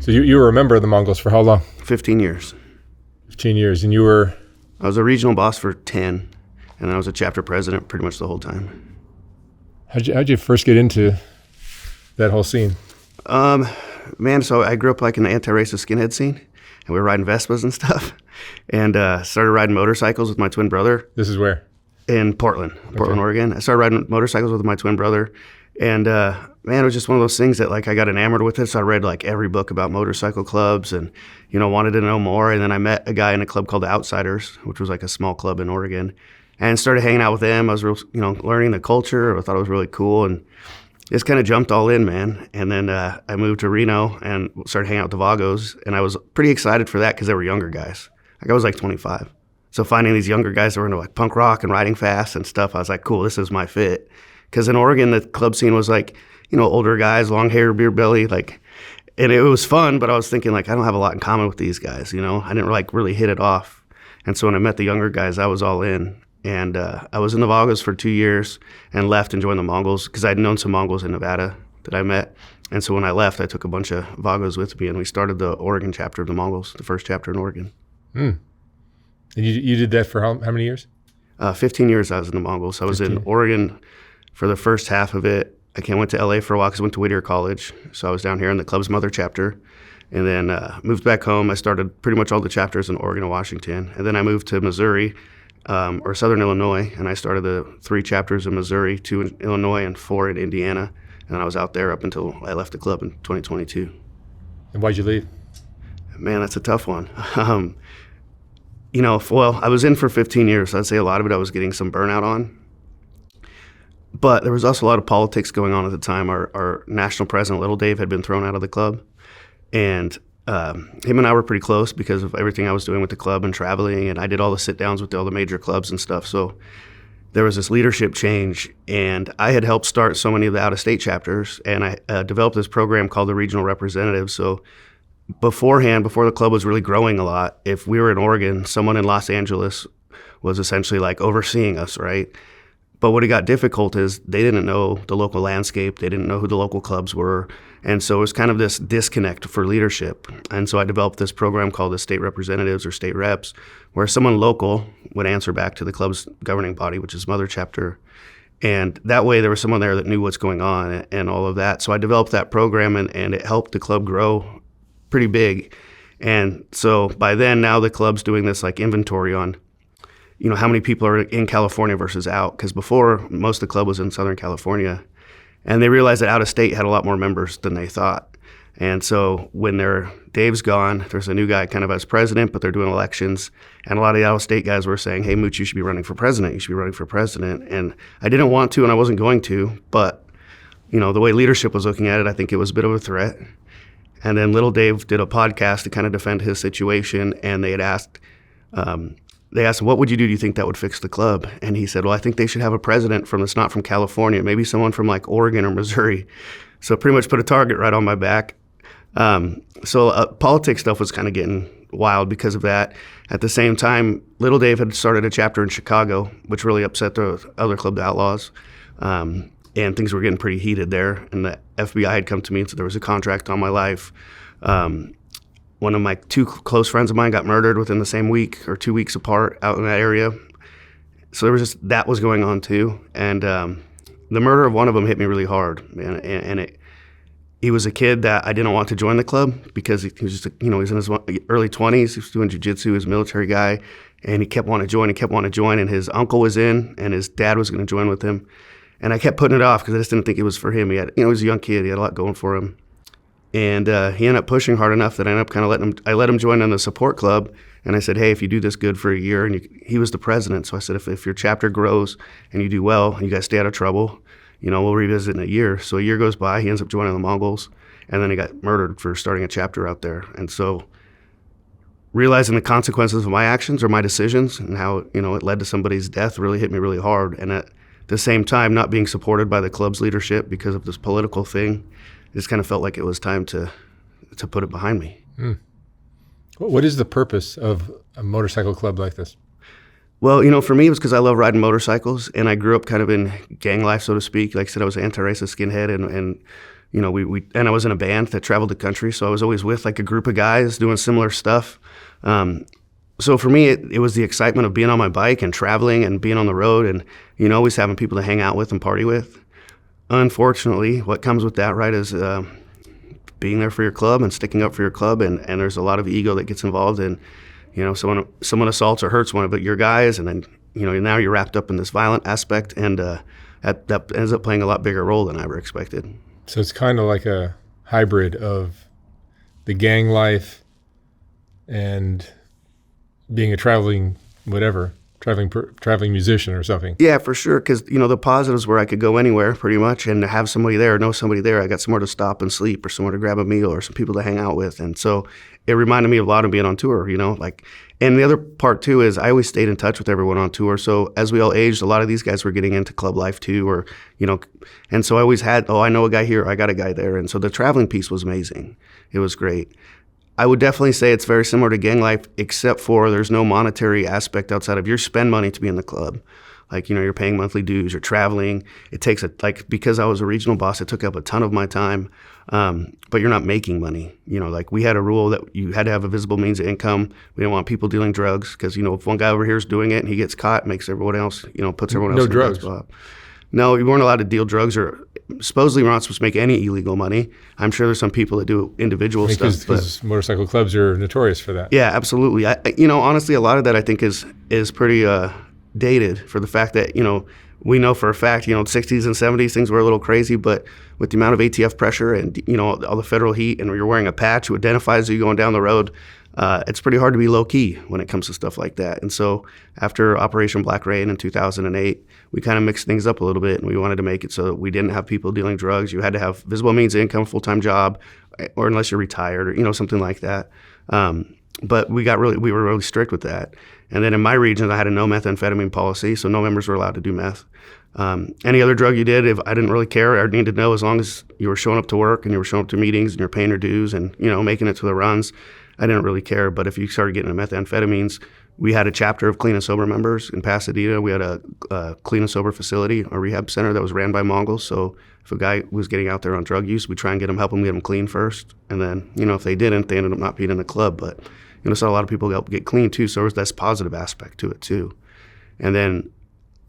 So you were a member of the Mongols for how long? 15 years. 15 years. And you were? I was a regional boss for 10, and I was a chapter president pretty much the whole time. How'd you first get into that whole scene? Man, so I grew up like in the anti-racist skinhead scene, and we were riding Vespas and stuff, and started riding motorcycles with my twin brother. This is where? In Portland, Oregon. I started riding motorcycles with my twin brother, and man, it was just one of those things that like I got enamored with it. So I read like every book about motorcycle clubs, and wanted to know more. And then I met a guy in a club called the Outsiders, which was like a small club in Oregon, and started hanging out with them. I was real, learning the culture. I thought it was really cool, and just kind of jumped all in, man. And then I moved to Reno and started hanging out with the Vagos, and I was pretty excited for that because they were younger guys. Like I was like 25. So finding these younger guys that were into like punk rock and riding fast and stuff, I was like, cool, this is my fit. Because in Oregon, the club scene was like, older guys, long hair, beer belly, like, and it was fun, but I was thinking like, I don't have a lot in common with these guys, I didn't like really hit it off. And so when I met the younger guys, I was all in. And I was in the Vagos for 2 years and left and joined the Mongols because I'd known some Mongols in Nevada that I met. And so when I left, I took a bunch of Vagos with me, and we started the Oregon chapter of the Mongols, the first chapter in Oregon. And you did that for how many years? 15 years I was in the Mongols. I was 15. In Oregon for the first half of it. I went to LA for a while because I went to Whittier College. So I was down here in the club's mother chapter, and then moved back home. I started pretty much all the chapters in Oregon and Washington. And then I moved to Missouri, or Southern Illinois, and I started the 3 chapters in Missouri, 2 in Illinois, and 4 in Indiana. And I was out there up until I left the club in 2022. And why'd you leave? Man, that's a tough one. Well, I was in for 15 years. So I'd say a lot of it I was getting some burnout on. But there was also a lot of politics going on at the time. Our national president, Little Dave, had been thrown out of the club. And him and I were pretty close because of everything I was doing with the club and traveling. And I did all the sit-downs with all the major clubs and stuff. So there was this leadership change. And I had helped start so many of the out-of-state chapters. And I developed this program called the Regional Representatives. So beforehand, before the club was really growing a lot, if we were in Oregon, someone in Los Angeles was essentially like overseeing us, right? But what it got difficult is they didn't know the local landscape. They didn't know who the local clubs were. And so it was kind of this disconnect for leadership. And so I developed this program called the State Representatives or State Reps, where someone local would answer back to the club's governing body, which is Mother Chapter. And that way there was someone there that knew what's going on and all of that. So I developed that program, and it helped the club grow pretty big. And so by then, now the club's doing this like inventory on how many people are in California versus out, because before most of the club was in Southern California, and they realized that out of state had a lot more members than they thought. And so when Dave's gone, there's a new guy kind of as president, but they're doing elections, and a lot of the out of state guys were saying, hey, Mooch, you should be running for president. You should be running for president. And I didn't want to, and I wasn't going to, but the way leadership was looking at it, I think it was a bit of a threat. And then Little Dave did a podcast to kind of defend his situation, and they had asked him, what would you do? Do you think that would fix the club? And he said, well, I think they should have a president that's not from California, maybe someone from like Oregon or Missouri. So pretty much put a target right on my back. So politics stuff was kind of getting wild because of that. At the same time, Little Dave had started a chapter in Chicago, which really upset the other club, the Outlaws. And things were getting pretty heated there. And the FBI had come to me and said there was a contract on my life. One of my 2 close friends of mine got murdered within the same week or 2 weeks apart out in that area. So there was that was going on too. And the murder of one of them hit me really hard, man. And he was a kid that I didn't want to join the club because he was just, he was in his early 20s. He was doing jiu-jitsu, he was a military guy, and he kept wanting to join, and his uncle was in, and his dad was going to join with him. And I kept putting it off because I just didn't think it was for him. He was a young kid. He had a lot going for him. And he ended up pushing hard enough that I ended up kind of let him join in the support club. And I said, hey, if you do this good for a year, and he was the president. So I said, if your chapter grows and you do well, and you guys stay out of trouble, we'll revisit in a year. So a year goes by, he ends up joining the Mongols, and then he got murdered for starting a chapter out there. And so realizing the consequences of my actions or my decisions and how, it led to somebody's death really hit me really hard. And at the same time, not being supported by the club's leadership because of this political thing, it just kind of felt like it was time to put it behind me. Mm. What is the purpose of a motorcycle club like this? Well, for me, it was because I love riding motorcycles, and I grew up kind of in gang life, so to speak. Like I said, I was an anti-racist skinhead, and you know, and I was in a band that traveled the country, so I was always with like a group of guys doing similar stuff. So for me, it was the excitement of being on my bike and traveling and being on the road and, you know, always having people to hang out with and party with. Unfortunately, what comes with that, right, is being there for your club and sticking up for your club, and there's a lot of ego that gets involved in, you know, someone assaults or hurts one of your guys, and then, you know, now you're wrapped up in this violent aspect, and that ends up playing a lot bigger role than I ever expected. So it's kind of like a hybrid of the gang life and being a traveling musician or something. Yeah, for sure. Because, you know, the positives were I could go anywhere pretty much and have somebody there, know somebody there. I got somewhere to stop and sleep or somewhere to grab a meal or some people to hang out with. And so it reminded me a lot of being on tour, you know, like, and the other part too is I always stayed in touch with everyone on tour. So as we all aged, a lot of these guys were getting into club life too, or, you know, and so I always had, I know a guy here, I got a guy there. And so the traveling piece was amazing. It was great. I would definitely say it's very similar to gang life, except for there's no monetary aspect outside of you spend money to be in the club. Like, you know, you're paying monthly dues, you're traveling. It takes because I was a regional boss, it took up a ton of my time, but you're not making money. You know, like we had a rule that you had to have a visible means of income. We didn't want people dealing drugs because, you know, if one guy over here is doing it and he gets caught, it makes everyone else, you know, puts everyone else in drugs. the spot. No, you weren't allowed to deal drugs, or supposedly we're not supposed to make any illegal money. I'm sure there's some people that do individual stuff. Because motorcycle clubs are notorious for that. Yeah, absolutely. You know, honestly, a lot of that I think is pretty dated for the fact that, you know, we know for a fact, you know, 60s and 70s, things were a little crazy, but with the amount of ATF pressure and, you know, all the federal heat, and you're wearing a patch who identifies you going down the road, it's pretty hard to be low-key when it comes to stuff like that. And so after Operation Black Rain in 2008, we kind of mixed things up a little bit, and we wanted to make it so that we didn't have people dealing drugs. You had to have visible means of income, full-time job, or unless you're retired, or, you know, something like that. But we were really strict with that. And then in my region, I had a no methamphetamine policy, so no members were allowed to do meth. Any other drug you did, if I didn't really care, I needed to know as long as you were showing up to work and you were showing up to meetings and you're paying your dues and, you know, making it to the runs, I didn't really care. But if you started getting into methamphetamines, we had a chapter of clean and sober members in Pasadena. We had a clean and sober facility, a rehab center that was ran by Mongols. So if a guy was getting out there on drug use, we try and help them clean first. And then, you know, if they didn't, they ended up not being in the club. But, you know, so a lot of people get clean too. So there's this positive aspect to it too. And then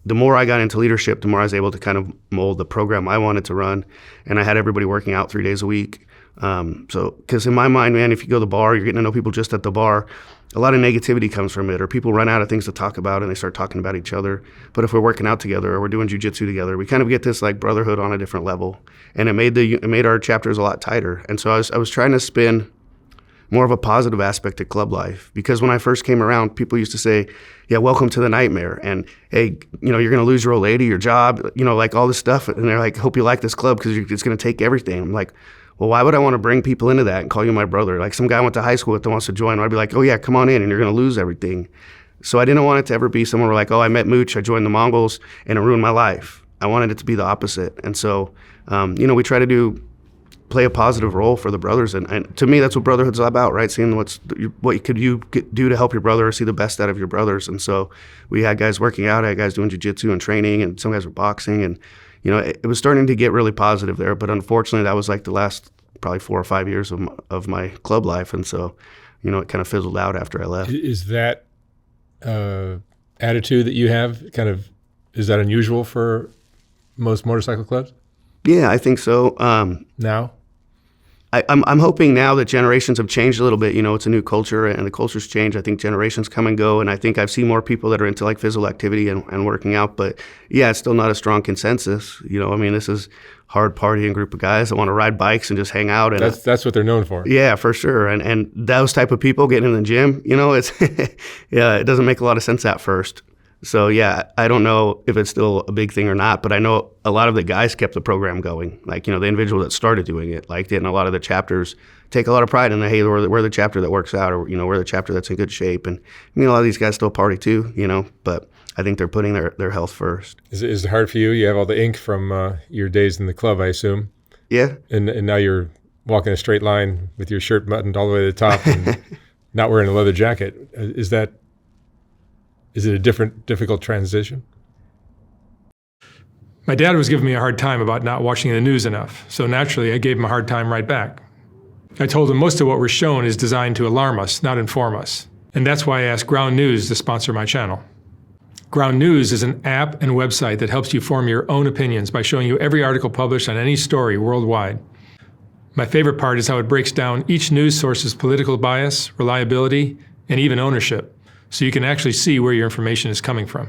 the more I got into leadership, the more I was able to kind of mold the program I wanted to run. And I had everybody working out 3 days a week. So, because in my mind, man, if you go to the bar, you're getting to know people just at the bar. A lot of negativity comes from it, or people run out of things to talk about and they start talking about each other. But if we're working out together or we're doing jiu-jitsu together, we kind of get this like brotherhood on a different level. And it made our chapters a lot tighter. And so I was trying to spin more of a positive aspect to club life, because when I first came around, people used to say, yeah, welcome to the nightmare. And hey, you know, you're going to lose your old lady, your job, you know, like all this stuff. And they're like, hope you like this club because it's going to take everything. I'm like, well, why would I want to bring people into that and call you my brother? Like some guy I went to high school with that wants to join, I'd be like, oh yeah, come on in, and you're going to lose everything. So I didn't want it to ever be someone where like, oh, I met Mooch, I joined the Mongols, and it ruined my life. I wanted it to be the opposite. And so, you know, we try to play a positive role for the brothers. And to me, that's what Brotherhood's all about, right? Seeing what could you do to help your brother or see the best out of your brothers. And so we had guys working out, I had guys doing jiu-jitsu and training, and some guys were boxing, and you know, it was starting to get really positive there, but unfortunately that was like the last probably 4 or 5 years of my club life. And so, you know, it kind of fizzled out after I left. Is that attitude that you have is that unusual for most motorcycle clubs? Yeah, I think so. Now? I'm hoping now that generations have changed a little bit. You know, it's a new culture and the culture's changed. I think generations come and go, and I think I've seen more people that are into like physical activity and working out. But yeah, it's still not a strong consensus. You know, I mean, this is hard partying group of guys that want to ride bikes and just hang out. And that's what they're known for. Yeah, for sure. And those type of people getting in the gym, you know, it's yeah, it doesn't make a lot of sense at first. So yeah, I don't know if it's still a big thing or not, but I know a lot of the guys kept the program going. Like, you know, the individual that started doing it liked it, and a lot of the chapters take a lot of pride in the, hey, we're the chapter that works out, or, you know, we're the chapter that's in good shape. And I mean, a lot of these guys still party too, you know, but I think they're putting their health first. Is it hard for you? You have all the ink from your days in the club, I assume. Yeah. And now you're walking a straight line with your shirt buttoned all the way to the top and not wearing a leather jacket. Is it a difficult transition? My dad was giving me a hard time about not watching the news enough, so naturally I gave him a hard time right back. I told him most of what we're shown is designed to alarm us, not inform us. And that's why I asked Ground News to sponsor my channel. Ground News is an app and website that helps you form your own opinions by showing you every article published on any story worldwide. My favorite part is how it breaks down each news source's political bias, reliability, and even ownership, so you can actually see where your information is coming from.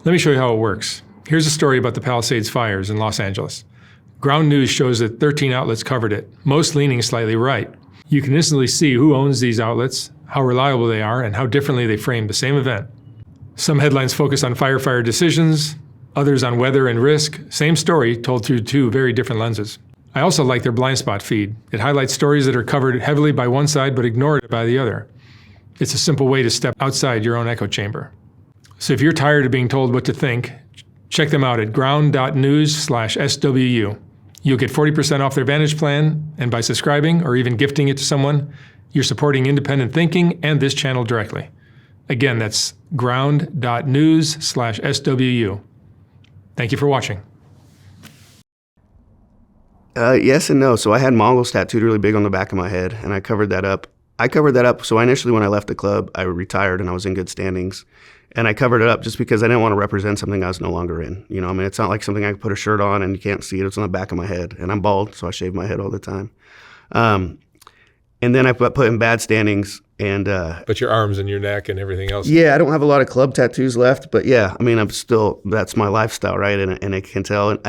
Let me show you how it works. Here's a story about the Palisades fires in Los Angeles. Ground News shows that 13 outlets covered it, most leaning slightly right. You can instantly see who owns these outlets, how reliable they are, and how differently they frame the same event. Some headlines focus on firefighter decisions, others on weather and risk. Same story told through two very different lenses. I also like their blind spot feed. It highlights stories that are covered heavily by one side but ignored by the other. It's a simple way to step outside your own echo chamber. So if you're tired of being told what to think, check them out at ground.news/SWU. You'll get 40% off their Vantage plan, and by subscribing or even gifting it to someone, you're supporting independent thinking and this channel directly. Again, that's ground.news/SWU. Thank you for watching. Yes and no. So I had Mongols tattooed really big on the back of my head, and I covered that up. So initially when I left the club, I retired and I was in good standings. And I covered it up just because I didn't want to represent something I was no longer in. You know, I mean, it's not like something I could put a shirt on and you can't see it. It's on the back of my head. And I'm bald, so I shave my head all the time. And then I put in bad standings. And But your arms and your neck and everything else. Yeah, I don't have a lot of club tattoos left. But yeah, I mean, that's my lifestyle, right? And I can tell. And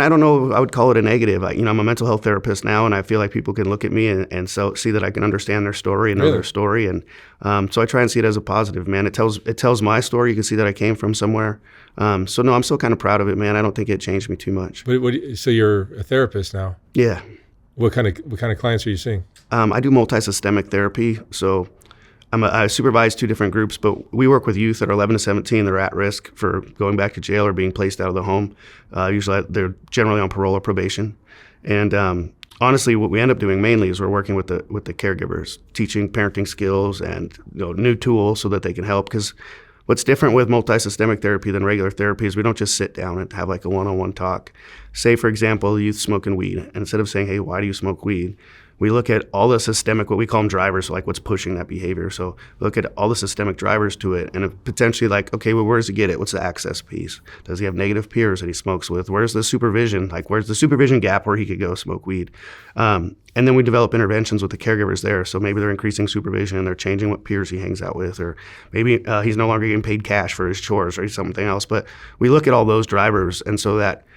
I don't know if I would call it a negative. I'm a mental health therapist now, and I feel like people can look at me and so see that I can understand their story and know their story. And so I try and see it as a positive, man. It tells my story. You can see that I came from somewhere. So no, I'm still kind of proud of it, man. I don't think it changed me too much. So you're a therapist now? Yeah. What kind of clients are you seeing? I do multi-systemic therapy. So I supervise 2 different groups, but we work with youth that are 11 to 17. They're at risk for going back to jail or being placed out of the home. Usually they're generally on parole or probation. And honestly, what we end up doing mainly is we're working with the caregivers, teaching parenting skills and new tools so that they can help. Because what's different with multi-systemic therapy than regular therapy is we don't just sit down and have like a one-on-one talk. Say, for example, the youth smoking weed. And instead of saying, hey, why do you smoke weed? We look at all the systemic, what we call them drivers, so like what's pushing that behavior. So look at all the systemic drivers to it and potentially like, okay, well, where does he get it? What's the access piece? Does he have negative peers that he smokes with? Where's the supervision? Like where's the supervision gap where he could go smoke weed? And then we develop interventions with the caregivers there. So maybe they're increasing supervision and they're changing what peers he hangs out with, or maybe he's no longer getting paid cash for his chores or something else. But we look at all those drivers, and so that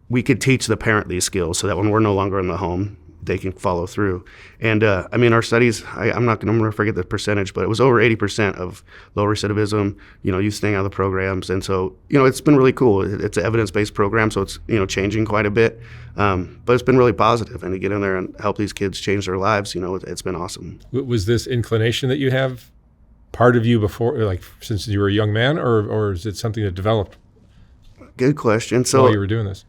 we could teach the parent these skills so that when we're no longer in the home, they can follow through. And our studies, I'm going to forget the percentage, but it was over 80% of low recidivism, youth staying out of the programs. And so, it's been really cool. It's an evidence-based program, so it's, changing quite a bit. But it's been really positive. And to get in there and help these kids change their lives, it's been awesome. Was this inclination that you have part of you before, like since you were a young man, or is it something that developed? Good question. So while you were doing this?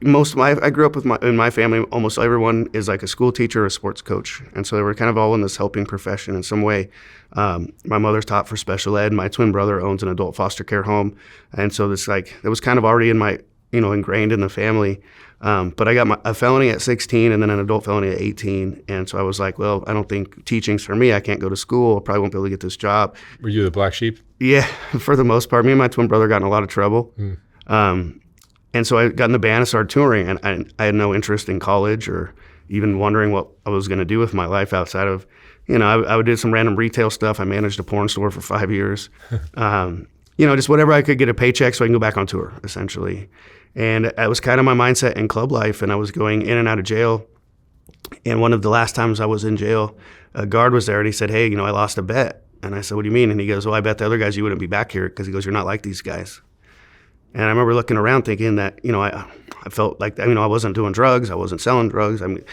I grew up in my family, almost everyone is like a school teacher or a sports coach. And so they were kind of all in this helping profession in some way. My mother's taught for special ed. My twin brother owns an adult foster care home. And so it was kind of already in my, ingrained in the family. But I got a felony at 16 and then an adult felony at 18. And so I was like, well, I don't think teaching's for me. I can't go to school. I probably won't be able to get this job. Were you the black sheep? Yeah, for the most part. Me and my twin brother got in a lot of trouble. And so I got in the band and started touring, and I had no interest in college or even wondering what I was going to do with my life outside of, I would do some random retail stuff. I managed a porn store for 5 years. Just whatever I could get a paycheck so I can go back on tour, essentially. And that was kind of my mindset in club life, and I was going in and out of jail. And one of the last times I was in jail, a guard was there, and he said, hey, I lost a bet. And I said, what do you mean? And he goes, well, I bet the other guys you wouldn't be back here, because he goes, you're not like these guys. And I remember looking around thinking that, I felt like, I wasn't doing drugs. I wasn't selling drugs. I mean,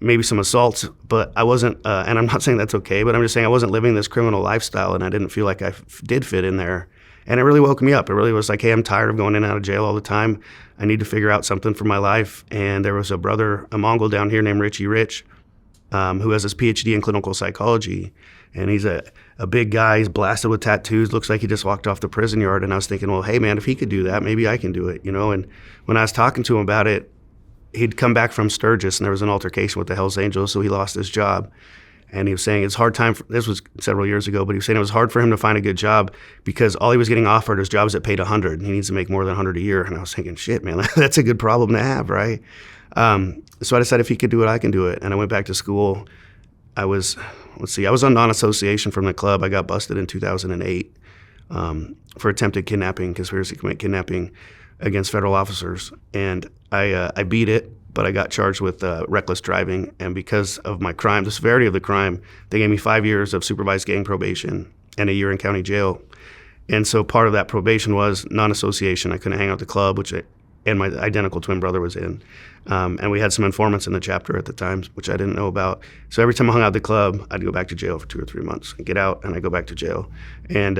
maybe some assaults, but I wasn't, and I'm not saying that's okay, but I'm just saying I wasn't living this criminal lifestyle, and I didn't feel like I did fit in there. And it really woke me up. It really was like, hey, I'm tired of going in and out of jail all the time. I need to figure out something for my life. And there was a brother, a Mongol down here named Richie Rich. who has his PhD in clinical psychology. And he's a big guy. He's blasted with tattoos. Looks like he just walked off the prison yard. And I was thinking, well, hey, man, if he could do that, maybe I can do it, you know? And when I was talking to him about it, he'd come back from Sturgis, and there was an altercation with the Hells Angels, so he lost his job. And he was saying it's hard time. This was several years ago, but he was saying it was hard for him to find a good job because all he was getting offered is jobs that paid $100. And he needs to make more than $100 a year. And I was thinking, shit, man, that's a good problem to have, right? So I decided if he could do it, I can do it. And I went back to school. I was on non-association from the club. I got busted in 2008 for attempted kidnapping, conspiracy to commit kidnapping against federal officers. And I beat it, but I got charged with reckless driving. And because of my crime, the severity of the crime, they gave me 5 years of supervised gang probation and a year in county jail. And so part of that probation was non-association. I couldn't hang out at the club, and my identical twin brother was in. And we had some informants in the chapter at the time, which I didn't know about. So every time I hung out at the club, I'd go back to jail for 2 or 3 months. I'd get out, and I'd go back to jail. And,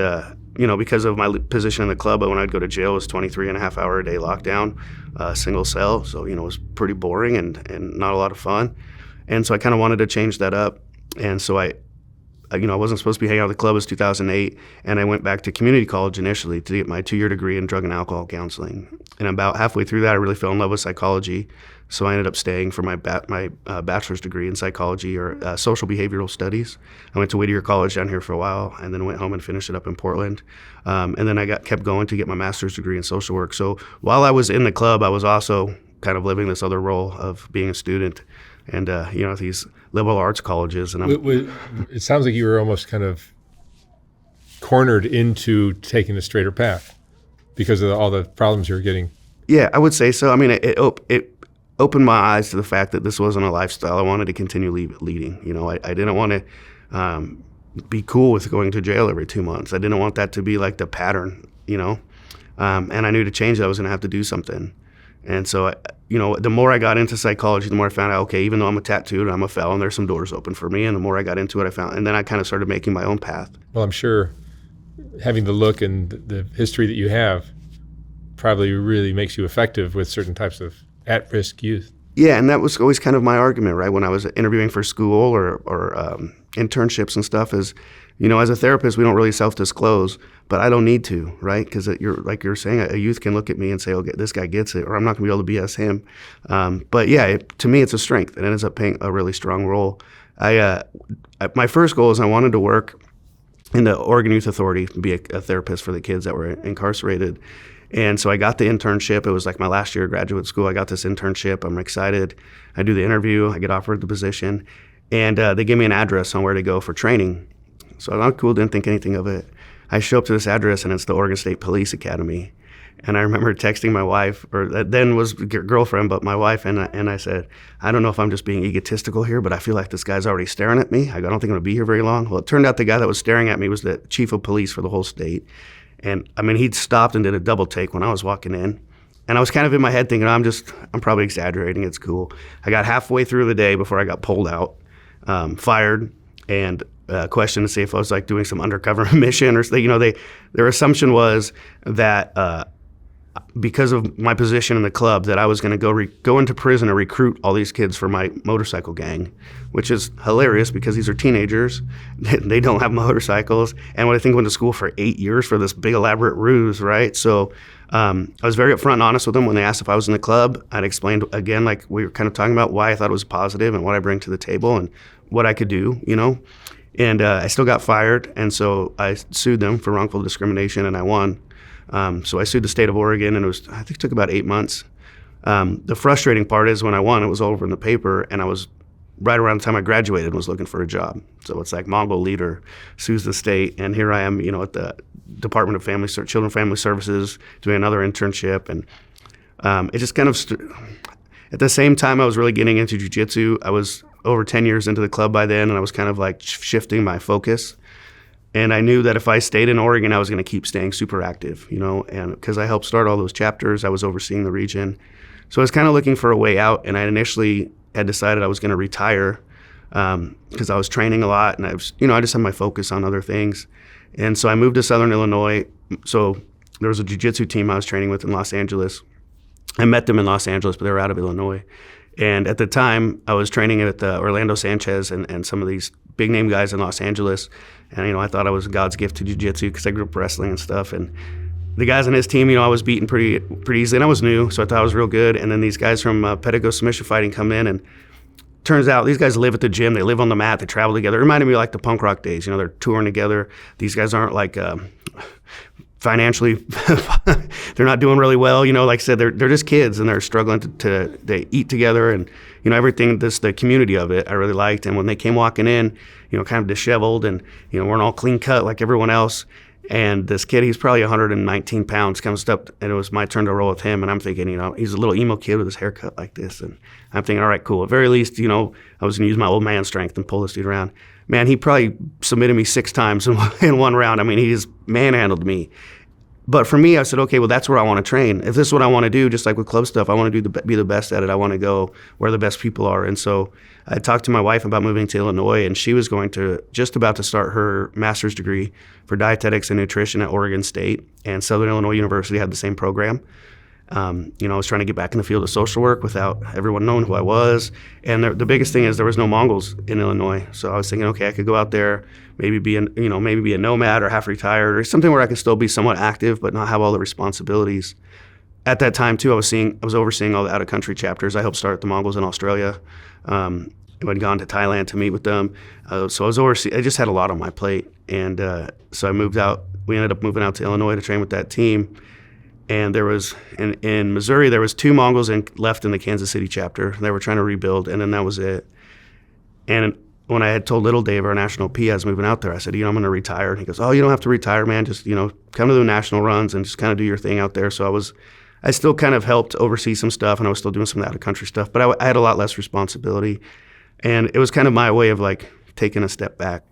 because of my position in the club, when I'd go to jail, it was 23-and-a-half-hour-a-day lockdown, single cell. So, it was pretty boring and not a lot of fun. And so I kind of wanted to change that up. And so I wasn't supposed to be hanging out at the club. It was 2008, and I went back to community college initially to get my 2-year degree in drug and alcohol counseling. And about halfway through that, I really fell in love with psychology, so I ended up staying for my bachelor's degree in psychology or social behavioral studies. I went to Whittier College down here for a while, and then went home and finished it up in Portland. And then I kept going to get my master's degree in social work. So while I was in the club, I was also kind of living this other role of being a student. And, these liberal arts colleges. And it sounds like you were almost kind of cornered into taking a straighter path because of all the problems you were getting. Yeah, I would say so. I mean, it opened my eyes to the fact that this wasn't a lifestyle I wanted to continue leading. I didn't want to be cool with going to jail every 2 months. I didn't want that to be like the pattern, and I knew to change that I was going to have to do something. And so, the more I got into psychology, the more I found out, okay, even though I'm a tattooed, I'm a felon, there's some doors open for me. And the more I got into it, and then I kind of started making my own path. Well, I'm sure having the look and the history that you have probably really makes you effective with certain types of at-risk youth. Yeah, and that was always kind of my argument, right? When I was interviewing for school or internships and stuff is, as a therapist, we don't really self-disclose, but I don't need to, right? Because like you're saying, a youth can look at me and say, okay, this guy gets it, or I'm not going to be able to BS him. But yeah, to me, it's a strength, and it ends up playing a really strong role. My first goal is I wanted to work in the Oregon Youth Authority, be a therapist for the kids that were incarcerated. And so I got the internship. It was like my last year of graduate school. I got this internship. I'm excited. I do the interview. I get offered the position. And they give me an address on where to go for training. So I'm cool, didn't think anything of it. I show up to this address, and it's the Oregon State Police Academy. And I remember texting my wife, or then was girlfriend, but my wife, and I said, I don't know if I'm just being egotistical here, but I feel like this guy's already staring at me. I don't think I'm going to be here very long. Well, it turned out the guy that was staring at me was the chief of police for the whole state. And I mean, he'd stopped and did a double take when I was walking in. And I was kind of in my head thinking, I'm probably exaggerating. It's cool. I got halfway through the day before I got pulled out, fired, and questioned to see if I was like doing some undercover mission or something. Their assumption was that because of my position in the club, that I was going to go into prison and recruit all these kids for my motorcycle gang, which is hilarious because these are teenagers. They don't have motorcycles. And when I think went to school for 8 years for this big elaborate ruse, right? So I was very upfront and honest with them when they asked if I was in the club. I'd explained, again, like we were kind of talking about, why I thought it was positive and what I bring to the table and what I could do, And I still got fired, and so I sued them for wrongful discrimination, and I won. So I sued the state of Oregon, and I think it took about 8 months. The frustrating part is when I won, it was all over in the paper, and I was right around the time I graduated and was looking for a job. So it's like Mongol leader sues the state, and here I am, at the Department of Children and Family Services doing another internship, and it just kind of at the same time I was really getting into jiu-jitsu. I was over 10 years into the club by then, and I was kind of like shifting my focus. And I knew that if I stayed in Oregon, I was going to keep staying super active, and because I helped start all those chapters, I was overseeing the region. So I was kind of looking for a way out, and I initially had decided I was going to retire because I was training a lot, and I just had my focus on other things. And so I moved to Southern Illinois. So there was a jiu-jitsu team I was training with in Los Angeles. I met them in Los Angeles, but they were out of Illinois. And at the time, I was training at the Orlando Sanchez and some of these big name guys in Los Angeles. And, I thought I was God's gift to jiu-jitsu because I grew up wrestling and stuff. And the guys on his team, I was beaten pretty easily. And I was new, so I thought I was real good. And then these guys from Pedigo Submission Fighting come in, and turns out these guys live at the gym. They live on the mat. They travel together. It reminded me of like the punk rock days. They're touring together. These guys aren't like financially, they're not doing really well. Like I said, they're just kids, and they're struggling to eat together, and everything. The community of it I really liked. And when they came walking in, kind of disheveled, and weren't all clean cut like everyone else. And this kid, he's probably 119 pounds, comes up, and it was my turn to roll with him. And I'm thinking, he's a little emo kid with his haircut like this. And I'm thinking, all right, cool. At very least, I was going to use my old man strength and pull this dude around. Man, he probably submitted me 6 times in one round. I mean, he just manhandled me. But for me, I said, okay, well, that's where I want to train. If this is what I want to do, just like with club stuff, I want to be the best at it. I want to go where the best people are. And so I talked to my wife about moving to Illinois, and she was just about to start her master's degree for dietetics and nutrition at Oregon State, and Southern Illinois University had the same program. I was trying to get back in the field of social work without everyone knowing who I was. And the biggest thing is there was no Mongols in Illinois. So I was thinking, okay, I could go out there, maybe be a nomad or half retired or something where I could still be somewhat active but not have all the responsibilities. At that time too, I was overseeing all the out of country chapters. I helped start the Mongols in Australia. I had gone to Thailand to meet with them. So I just had a lot on my plate. And so I moved out. We ended up moving out to Illinois to train with that team. And there was, in Missouri, there was 2 Mongols left in the Kansas City chapter. They were trying to rebuild, and then that was it. And when I had told Little Dave, our national P, I was moving out there, I said, I'm going to retire. And he goes, oh, you don't have to retire, man. Just, come to the national runs and just kind of do your thing out there. So I still kind of helped oversee some stuff, and I was still doing some of the out-of-country stuff. But I had a lot less responsibility. And it was kind of my way of, like, taking a step back.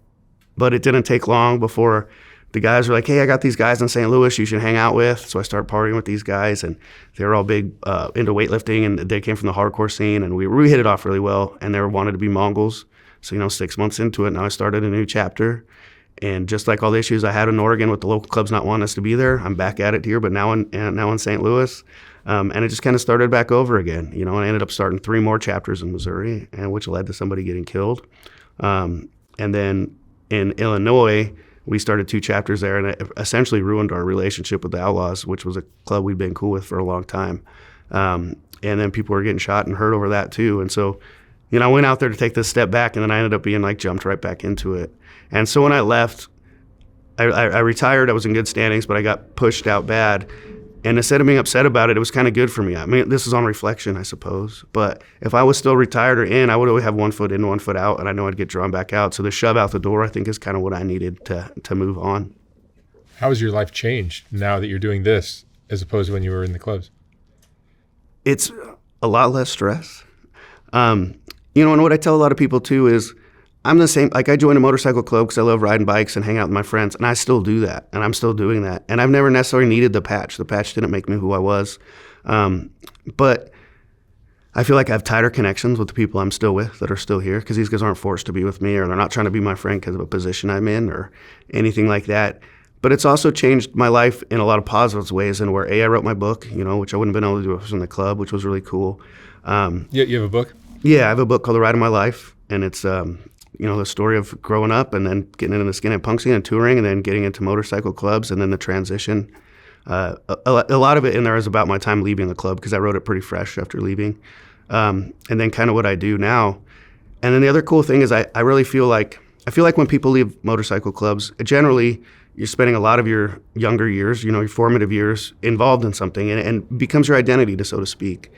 But it didn't take long before the guys were like, hey, I got these guys in St. Louis you should hang out with. So I started partying with these guys, and they were all big into weightlifting, and they came from the hardcore scene, and we hit it off really well, and they wanted to be Mongols. So, 6 months into it, now I started a new chapter. And just like all the issues I had in Oregon with the local clubs not wanting us to be there, I'm back at it here, but now in St. Louis. And it just kind of started back over again, and I ended up starting 3 more chapters in Missouri, and which led to somebody getting killed. And then in Illinois, we started 2 chapters there, and it essentially ruined our relationship with the Outlaws, which was a club we'd been cool with for a long time. And then people were getting shot and hurt over that too. And so, I went out there to take this step back, and then I ended up being jumped right back into it. And so when I left, I retired. I was in good standings, but I got pushed out bad. And instead of being upset about it, it was kind of good for me. I mean, this is on reflection, I suppose. But if I was still retired or in, I would always have 1 foot in, 1 foot out, and I know I'd get drawn back out. So the shove out the door, I think, is kind of what I needed to move on. How has your life changed now that you're doing this as opposed to when you were in the clubs? It's a lot less stress. And what I tell a lot of people, too, is I'm the same. Like, I joined a motorcycle club because I love riding bikes and hang out with my friends, and I still do that, and I'm still doing that. And I've never necessarily needed the patch. The patch didn't make me who I was. But I feel like I have tighter connections with the people I'm still with that are still here, because these guys aren't forced to be with me, or they're not trying to be my friend because of a position I'm in or anything like that. But it's also changed my life in a lot of positive ways, and where, I wrote my book, which I wouldn't have been able to do if I was in the club, which was really cool. You have a book? Yeah, I have a book called The Ride of My Life, and it's the story of growing up and then getting into the skinhead punk scene and touring, and then getting into motorcycle clubs, and then the transition. A lot of it in there is about my time leaving the club, because I wrote it pretty fresh after leaving, and then kind of what I do now. And then the other cool thing is I really feel like when people leave motorcycle clubs, generally you're spending a lot of your younger years, your formative years, involved in something, and becomes your identity, so to speak.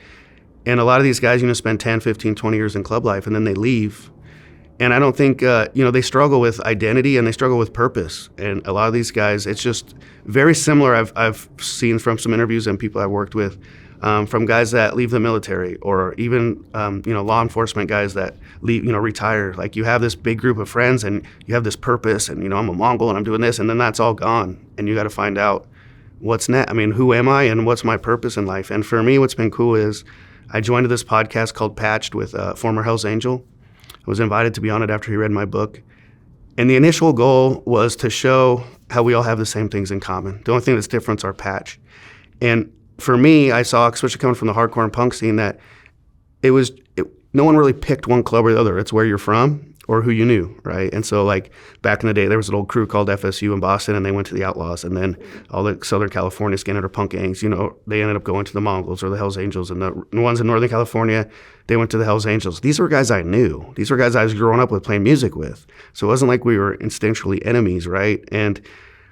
And a lot of these guys, spend 10, 15, 20 years in club life, and then they leave. And I don't think, they struggle with identity, and they struggle with purpose. And a lot of these guys, it's just very similar. I've seen from some interviews and people I've worked with, from guys that leave the military, or even, law enforcement guys that leave, retire. Like, you have this big group of friends, and you have this purpose, and, I'm a Mongol and I'm doing this, and then that's all gone. And you got to find out what's next. I mean, who am I and what's my purpose in life? And for me, what's been cool is I joined this podcast called Patched with former Hell's Angel. I was invited to be on it after he read my book. And the initial goal was to show how we all have the same things in common. The only thing that's different is our patch. And for me, I saw, especially coming from the hardcore and punk scene, that no one really picked one club or the other. It's where you're from or who you knew, right? And so like back in the day, there was an old crew called FSU in Boston, and they went to the Outlaws. And then all the Southern California skinhead or punk gangs, they ended up going to the Mongols or the Hells Angels. And the ones in Northern California, they went to the Hells Angels. These were guys I knew. These were guys I was growing up with, playing music with. So it wasn't like we were instinctually enemies, right? And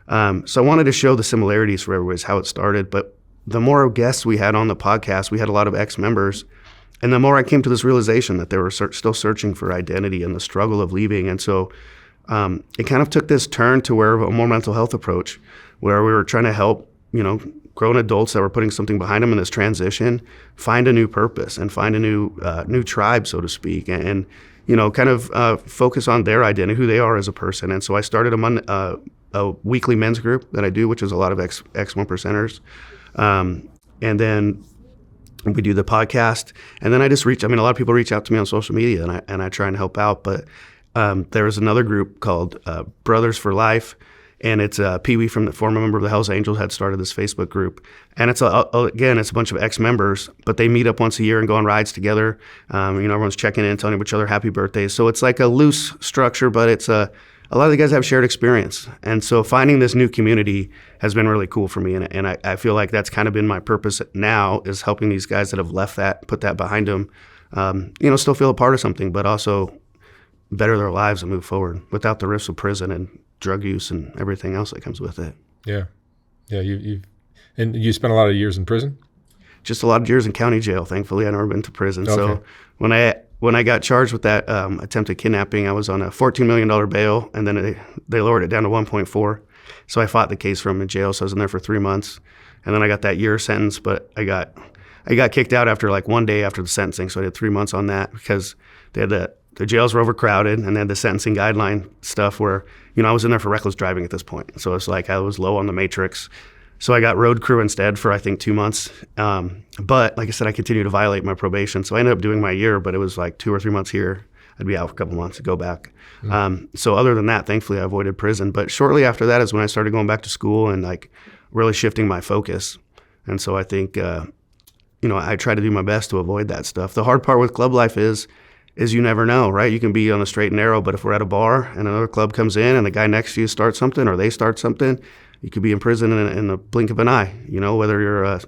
so I wanted to show the similarities for everybody, how it started. But the more guests we had on the podcast, we had a lot of ex-members. And the more I came to this realization that they were still searching for identity and the struggle of leaving. And so it kind of took this turn to where a more mental health approach, where we were trying to help, grown adults that were putting something behind them in this transition, find a new purpose and find a new tribe, so to speak, and kind of focus on their identity, who they are as a person. And so I started a weekly men's group that I do, which is a lot of ex-1 percenters. And then we do the podcast, and then I just a lot of people reach out to me on social media, and I try and help out. But there was another group called Brothers for Life, and it's Pee Wee, from the former member of the Hells Angels, had started this Facebook group. And it's it's a bunch of ex-members, but they meet up once a year and go on rides together. Everyone's checking in, telling each other happy birthdays. So it's like a loose structure, but it's a lot of the guys have shared experience. And so finding this new community has been really cool for me. And I feel like that's kind of been my purpose now, is helping these guys that have left that, put that behind them, still feel a part of something, but also better their lives and move forward without the risks of prison and drug use and everything else that comes with it. Yeah. Yeah. And you spent a lot of years in prison? Just a lot of years in county jail. Thankfully, I've never been to prison. Okay. So when I got charged with that attempted kidnapping, I was on a $14 million bail, and then they lowered it down to 1.4. So I fought the case from in jail. So I was in there for 3 months, and then I got that year sentence. But I got kicked out after like 1 day after the sentencing. So I did 3 months on that because they had the jails were overcrowded, and they had the sentencing guideline stuff where I was in there for reckless driving at this point. So it's like I was low on the matrix. So I got road crew instead for, I think, 2 months. But like I said, I continued to violate my probation. So I ended up doing my year, but it was like 2 or 3 months here. I'd be out for a couple months to go back. So other than that, thankfully, I avoided prison. But shortly after that is when I started going back to school and like really shifting my focus. And so I think, I try to do my best to avoid that stuff. The hard part with club life is you never know, right? You can be on the straight and narrow, but if we're at a bar and another club comes in and the guy next to you starts something or they start something, you could be in prison in the blink of an eye, whether you're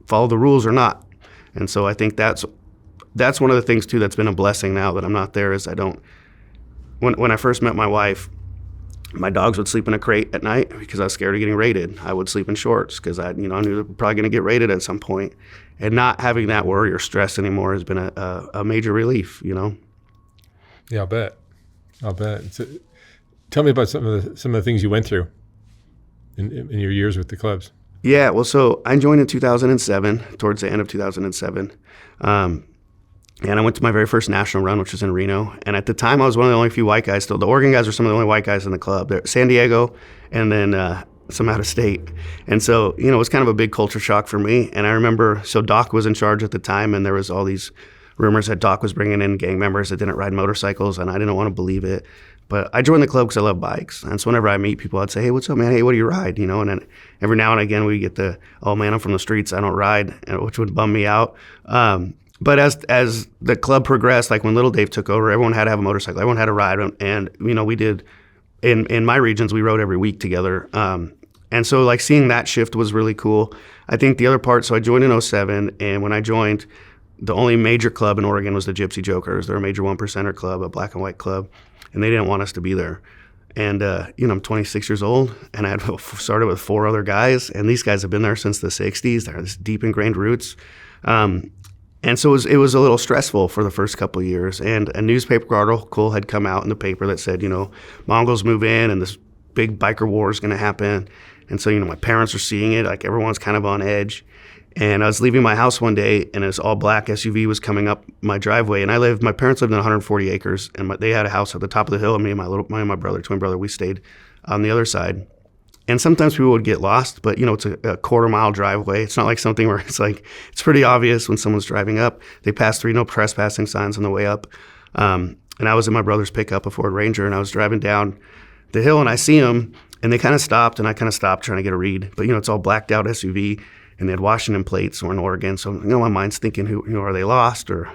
follow the rules or not. And so I think that's one of the things too that's been a blessing now that I'm not there, is I don't. When I first met my wife, my dogs would sleep in a crate at night because I was scared of getting raided. I would sleep in shorts because I knew they were probably going to get raided at some point. And not having that worry or stress anymore has been a major relief. Yeah, I'll bet. So, tell me about some of the things you went through in your years with the clubs. Yeah, well, so I joined in 2007, towards the end of 2007. And I went to my very first national run, which was in Reno. And at the time, I was one of the only few white guys still. The Oregon guys were some of the only white guys in the club. They're San Diego, and then some out of state. And so, it was kind of a big culture shock for me. And I remember, so Doc was in charge at the time, and there was all these rumors that Doc was bringing in gang members that didn't ride motorcycles, and I didn't want to believe it. But I joined the club because I love bikes. And so whenever I meet people, I'd say, hey, what's up, man? Hey, what do you ride? And then every now and again, we get the, oh, man, I'm from the streets. I don't ride, which would bum me out. But as the club progressed, like when Little Dave took over, everyone had to have a motorcycle. Everyone had to ride. And, we did, in my regions, we rode every week together. And so like seeing that shift was really cool. I think the other part, so I joined in 2007, and when I joined, the only major club in Oregon was the Gypsy Jokers. They're a major 1%er club, a black and white club. And they didn't want us to be there. And, I'm 26 years old, and I had started with 4 other guys, and these guys have been there since the 60s. They're this deep ingrained roots. And so it was a little stressful for the first couple of years. And a newspaper article had come out in the paper that said, Mongols move in and this big biker war is going to happen. And so, my parents are seeing it, like everyone's kind of on edge. And I was leaving my house one day, and this all-black SUV was coming up my driveway. And my parents lived in 140 acres, and they had a house at the top of the hill. And me and my twin brother, we stayed on the other side. And sometimes people would get lost, but, it's a quarter-mile driveway. It's not like something where it's pretty obvious when someone's driving up. They pass through no trespassing signs on the way up. And I was in my brother's pickup, a Ford Ranger, and I was driving down the hill, and I see them, and they kind of stopped, and I kind of stopped trying to get a read. But, it's all blacked-out SUV. And they had Washington plates, or in Oregon. So, my mind's thinking, who are they lost? Or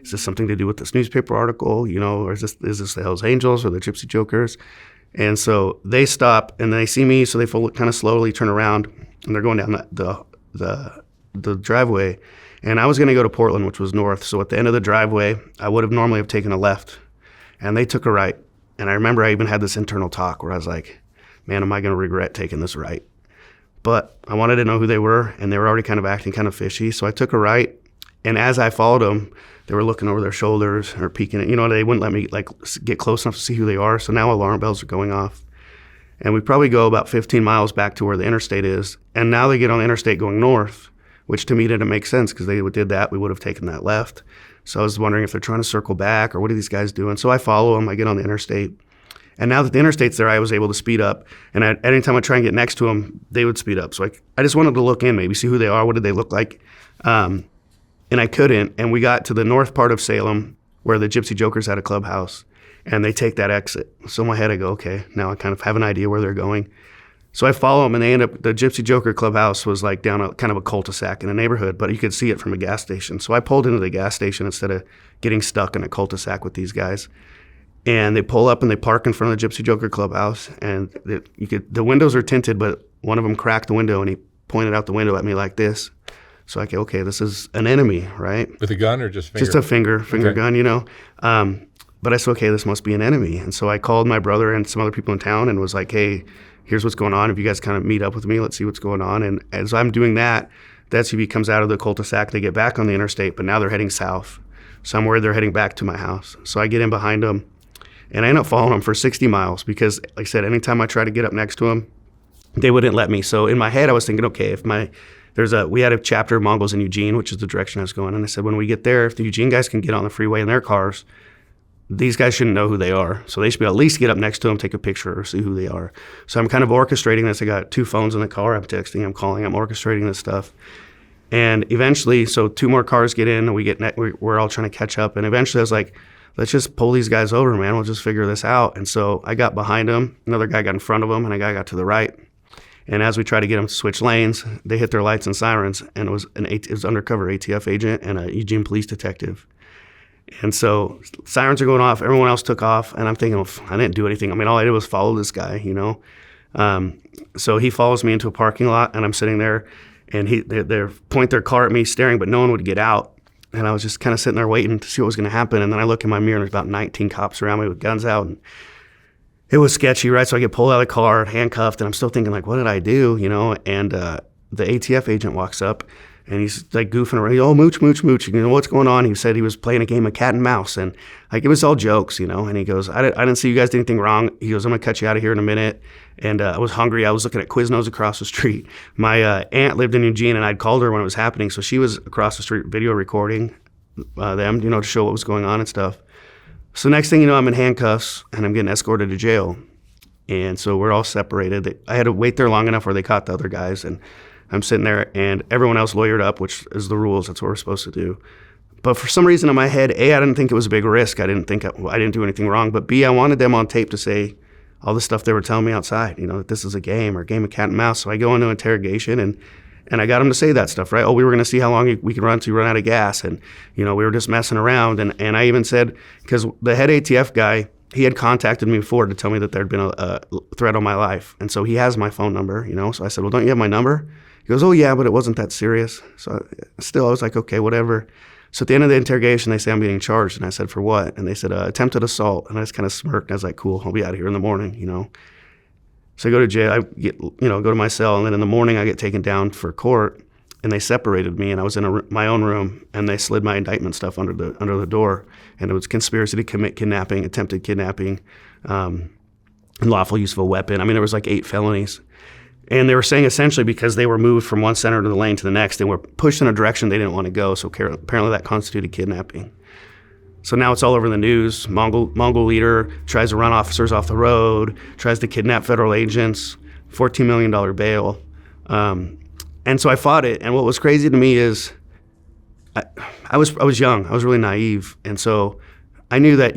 is this something to do with this newspaper article, or is this the Hells Angels or the Gypsy Jokers? And so they stop and they see me, so they kind of slowly turn around and they're going down the driveway. And I was going to go to Portland, which was north. So at the end of the driveway, I would have normally have taken a left, and they took a right. And I remember I even had this internal talk where I was like, man, am I going to regret taking this right? But I wanted to know who they were, and they were already kind of acting kind of fishy. So I took a right, and as I followed them, they were looking over their shoulders or peeking. They wouldn't let me get close enough to see who they are. So now alarm bells are going off. And we probably go about 15 miles back to where the interstate is. And now they get on the interstate going north, which to me didn't make sense because they did that. We would have taken that left. So I was wondering if they're trying to circle back or what are these guys doing? So I follow them. I get on the interstate. And now that the interstate's there, I was able to speed up. And anytime I try and get next to them, they would speed up. So I just wanted to look in, maybe see who they are. What did they look like? And I couldn't. And we got to the north part of Salem where the Gypsy Jokers had a clubhouse. And they take that exit. So in my head, I go, okay, now I kind of have an idea where they're going. So I follow them, and they end up, the Gypsy Joker clubhouse was like down a kind of a cul-de-sac in a neighborhood, but you could see it from a gas station. So I pulled into the gas station instead of getting stuck in a cul-de-sac with these guys. And they pull up and they park in front of the Gypsy Joker clubhouse, and the windows are tinted, but one of them cracked the window, and he pointed out the window at me like this. So I go, okay, this is an enemy, right? With a gun or just finger? Just a finger okay. gun, But I said, okay, this must be an enemy. And so I called my brother and some other people in town and was like, hey, here's what's going on. If you guys kind of meet up with me, let's see what's going on. And as I'm doing that, the SUV comes out of the cul-de-sac. They get back on the interstate, but now they're heading south. So I'm worried they're heading back to my house. So I get in behind them, and I end up following them for 60 miles because, like I said, anytime I try to get up next to them, they wouldn't let me. So in my head, I was thinking, okay, we had a chapter of Mongols in Eugene, which is the direction I was going. And I said, when we get there, if the Eugene guys can get on the freeway in their cars, these guys shouldn't know who they are. So they should be at least get up next to them, take a picture, or see who they are. So I'm kind of orchestrating this. I got 2 phones in the car. I'm texting, I'm calling, I'm orchestrating this stuff. And eventually, so 2 more cars get in, and we're all trying to catch up. And eventually I was like, let's just pull these guys over, man. We'll just figure this out. And so I got behind them. Another guy got in front of them, and a guy got to the right. And as we tried to get them to switch lanes, they hit their lights and sirens. And it was undercover ATF agent and a Eugene police detective. And so sirens are going off. Everyone else took off. And I'm thinking, well, I didn't do anything. I mean, all I did was follow this guy, So he follows me into a parking lot, and I'm sitting there, and they point their car at me, staring, but no one would get out. And I was just kind of sitting there waiting to see what was going to happen. And then I look in my mirror, and there's about 19 cops around me with guns out. And it was sketchy, right? So I get pulled out of the car, handcuffed, and I'm still thinking, like, what did I do, And the ATF agent walks up, and he's like goofing around. Oh, Mooch. What's going on? He said he was playing a game of cat and mouse, and like it was all jokes, And he goes, I didn't see you guys did anything wrong. He goes, I'm gonna cut you out of here in a minute. And I was hungry. I was looking at Quiznos across the street. My aunt lived in Eugene, and I'd called her when it was happening, so she was across the street video recording them, to show what was going on and stuff. So next thing you know, I'm in handcuffs, and I'm getting escorted to jail. And so we're all separated. I had to wait there long enough where they caught the other guys, and I'm sitting there, and everyone else lawyered up, which is the rules. That's what we're supposed to do. But for some reason in my head, A, I didn't think it was a big risk. I didn't think I didn't do anything wrong. But B, I wanted them on tape to say all the stuff they were telling me outside, that this is a game or a game of cat and mouse. So I go into interrogation, and I got them to say that stuff, right? Oh, we were going to see how long we could run till we run out of gas. And, we were just messing around. And I even said, because the head ATF guy, he had contacted me before to tell me that there'd been a threat on my life. And so he has my phone number, So I said, well, don't you have my number? He goes, oh, yeah, but it wasn't that serious. So I was like, okay, whatever. So at the end of the interrogation, they say I'm being charged. And I said, for what? And they said, attempted assault. And I just kind of smirked. And I was like, cool, I'll be out of here in the morning, So I go to jail. I get, go to my cell. And then in the morning, I get taken down for court. And they separated me. And I was in my own room. And they slid my indictment stuff under the door. And it was conspiracy to commit kidnapping, attempted kidnapping, unlawful use of a weapon. I mean, there was like 8 felonies. And they were saying essentially because they were moved from one center of the lane to the next and were pushed in a direction they didn't want to go. So apparently that constituted kidnapping. So now it's all over the news. Mongol leader tries to run officers off the road, tries to kidnap federal agents, $14 million bail. And so I fought it. And what was crazy to me is I was young. I was really naive. And so I knew that,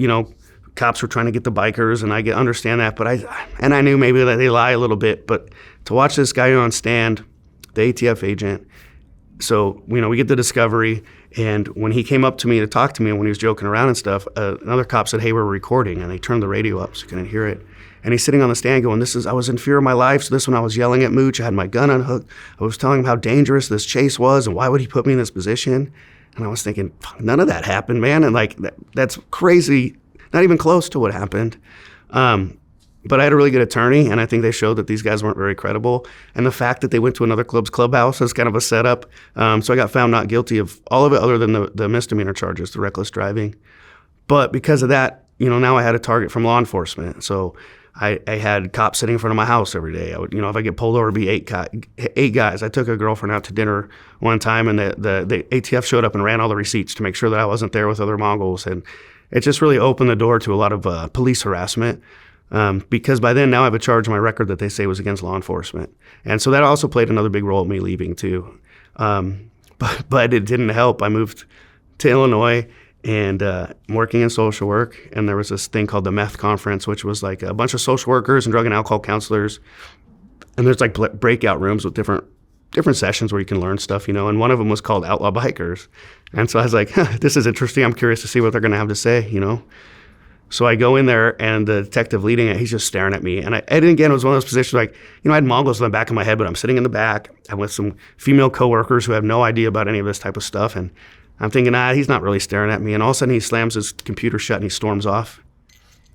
cops were trying to get the bikers, and I understand that. But I knew maybe that they lie a little bit. But to watch this guy on stand, the ATF agent, so we get the discovery, And when he came up to me to talk to me, and when he was joking around and stuff, another cop said, "Hey, we're recording," and they turned the radio up so you couldn't hear it. And he's sitting on the stand going, I was in fear of my life. So this when I was yelling at Mooch, I had my gun unhooked. I was telling him how dangerous this chase was and why would he put me in this position. And I was thinking, none of that happened, man. And like, that's crazy. Not even close to what happened. But I had a really good attorney, and I think they showed that these guys weren't very credible. And the fact that they went to another club's clubhouse is kind of a setup. So I got found not guilty of all of it other than the misdemeanor charges, the reckless driving. But because of that, now I had a target from law enforcement. So I had cops sitting in front of my house every day. I would, if I get pulled over, it'd be eight guys. I took a girlfriend out to dinner one time, and the ATF showed up and ran all the receipts to make sure that I wasn't there with other Mongols. And it just really opened the door to a lot of police harassment. Because by then now I have a charge on my record that they say was against law enforcement. And so that also played another big role in me leaving too. But it didn't help. I moved to Illinois and working in social work. And there was this thing called the Meth conference, which was like a bunch of social workers and drug and alcohol counselors. And there's like breakout rooms with different sessions where you can learn stuff, and one of them was called Outlaw Bikers. And so I was like, this is interesting. I'm curious to see what they're going to have to say, So I go in there, and the detective leading it, he's just staring at me. And again, it was one of those positions like, I had Mongols in the back of my head, but I'm sitting in the back. I'm with some female coworkers who have no idea about any of this type of stuff. And I'm thinking, he's not really staring at me. And all of a sudden, he slams his computer shut and he storms off.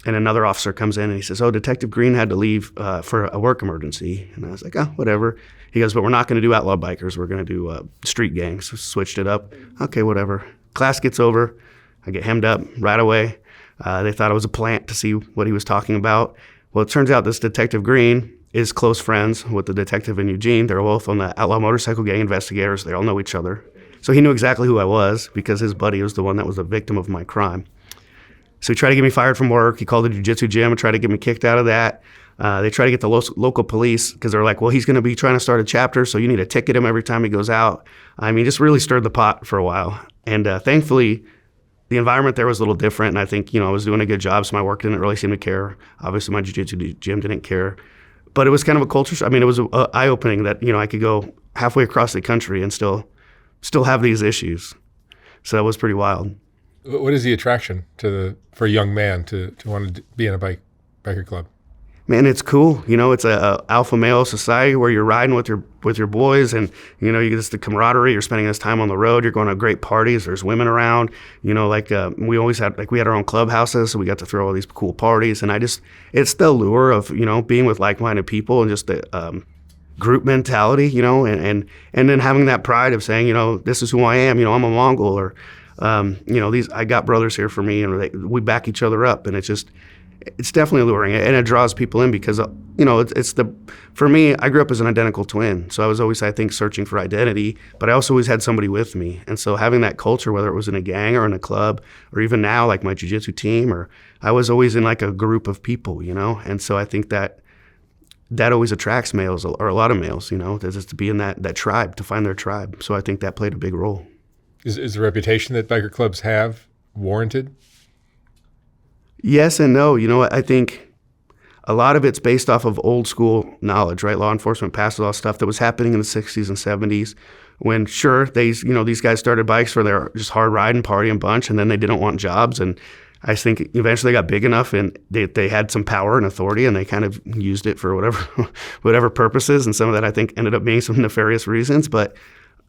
And another officer comes in and he says, "Oh, Detective Green had to leave for a work emergency." And I was like, "Oh, whatever." He goes, "But we're not going to do outlaw bikers. We're going to do street gangs." So switched it up. Okay, whatever. Class gets over. I get hemmed up right away. They thought I was a plant to see what he was talking about. Well, it turns out this Detective Green is close friends with the detective in Eugene. They're both on the outlaw motorcycle gang investigators. They all know each other. So he knew exactly who I was because his buddy was the one that was the victim of my crime. So he tried to get me fired from work. He called the jiu-jitsu gym and tried to get me kicked out of that. They tried to get the local police because they're like, "Well, he's going to be trying to start a chapter, so you need to ticket him every time he goes out." I mean, just really stirred the pot for a while. And thankfully, the environment there was a little different. And I think, I was doing a good job, so my work didn't really seem to care. Obviously, my jiu-jitsu gym didn't care. But it was kind of a culture shock. I mean, it was eye-opening that, I could go halfway across the country and still have these issues. So that was pretty wild. What is the attraction for a young man to want to be in a biker club? Man, it's cool. It's a alpha male society where you're riding with your boys, and you get the camaraderie. You're spending this time on the road. You're going to great parties. There's women around. We always had we had our own clubhouses, so we got to throw all these cool parties. And it's the allure of being with like-minded people and just the group mentality. And then having that pride of saying, this is who I am. I'm a Mongol, or I got brothers here for me, and we back each other up, and it's definitely alluring, and it draws people in because, for me, I grew up as an identical twin. So I was always, I think, searching for identity, but I also always had somebody with me. And so having that culture, whether it was in a gang or in a club, or even now, like my jiu-jitsu team, or I was always in like a group of people, And so I think that always attracts males, or a lot of males, just to be in that tribe, to find their tribe. So I think that played a big role. Is the reputation that biker clubs have warranted? Yes and no. I think a lot of it's based off of old school knowledge, right? Law enforcement passed a lot of stuff that was happening in the 60s and 70s when, sure, these guys started bikes for their just hard riding, partying bunch, and then they didn't want jobs. And I think eventually they got big enough and they had some power and authority, and they kind of used it for whatever purposes. And some of that, I think, ended up being some nefarious reasons. But,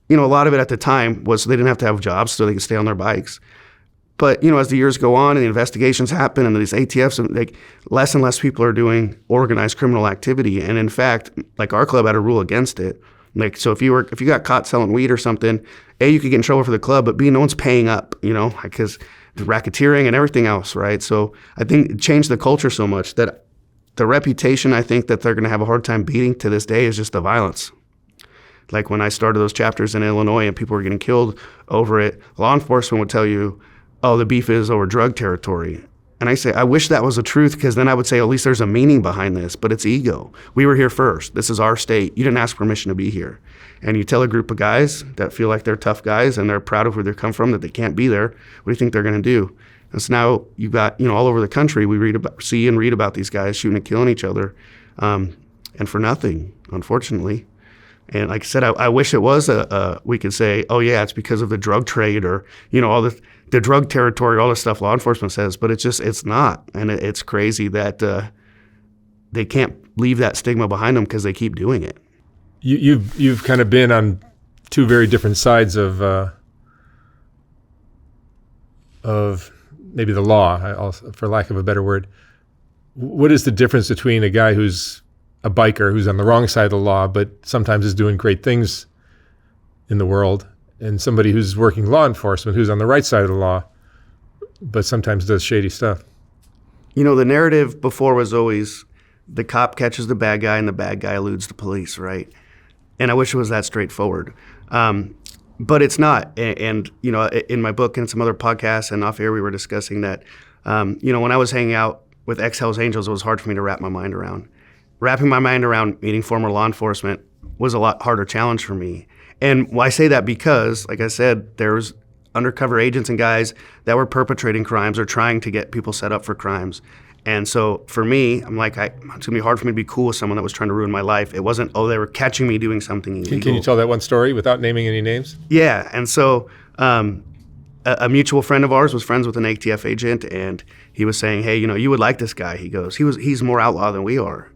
a lot of it at the time was so they didn't have to have jobs so they could stay on their bikes. But, as the years go on and the investigations happen and these ATFs, less and less people are doing organized criminal activity. And in fact, our club had a rule against it. So if you got caught selling weed or something, A, you could get in trouble for the club, but B, no one's paying up, because the racketeering and everything else, right? So I think it changed the culture so much that the reputation I think that they're going to have a hard time beating to this day is just the violence. Like when I started those chapters in Illinois and people were getting killed over it, law enforcement would tell you, "Oh, the beef is over drug territory." And I say, I wish that was the truth, because then I would say, at least there's a meaning behind this, but it's ego. We were here first. This is our state. You didn't ask permission to be here. And you tell a group of guys that feel like they're tough guys and they're proud of where they come from that they can't be there, what do you think they're going to do? And so now you've got, all over the country, we see and read about these guys shooting and killing each other, and for nothing, unfortunately. And like I said, I wish it was we could say, oh yeah, it's because of the drug trade or, all the drug territory, all the stuff law enforcement says, but it's not. And it's crazy that they can't leave that stigma behind them because they keep doing it. You've kind of been on two very different sides of maybe the law, for lack of a better word. What is the difference between a guy who's a biker who's on the wrong side of the law, but sometimes is doing great things in the world, and somebody who's working law enforcement who's on the right side of the law, but sometimes does shady stuff? The narrative before was always the cop catches the bad guy and the bad guy eludes the police, right? And I wish it was that straightforward. But it's not. And in my book and some other podcasts and off air, we were discussing that, when I was hanging out with ex-Hells Angels, it was hard for me to wrap my mind around. Wrapping my mind around meeting former law enforcement was a lot harder challenge for me. And I say that because, like I said, there's undercover agents and guys that were perpetrating crimes or trying to get people set up for crimes. And so for me, I'm like, it's going to be hard for me to be cool with someone that was trying to ruin my life. It wasn't, they were catching me doing something illegal. Can you tell that one story without naming any names? Yeah. And so a mutual friend of ours was friends with an ATF agent, and he was saying, hey, you would like this guy. He goes, he's more outlaw than we are.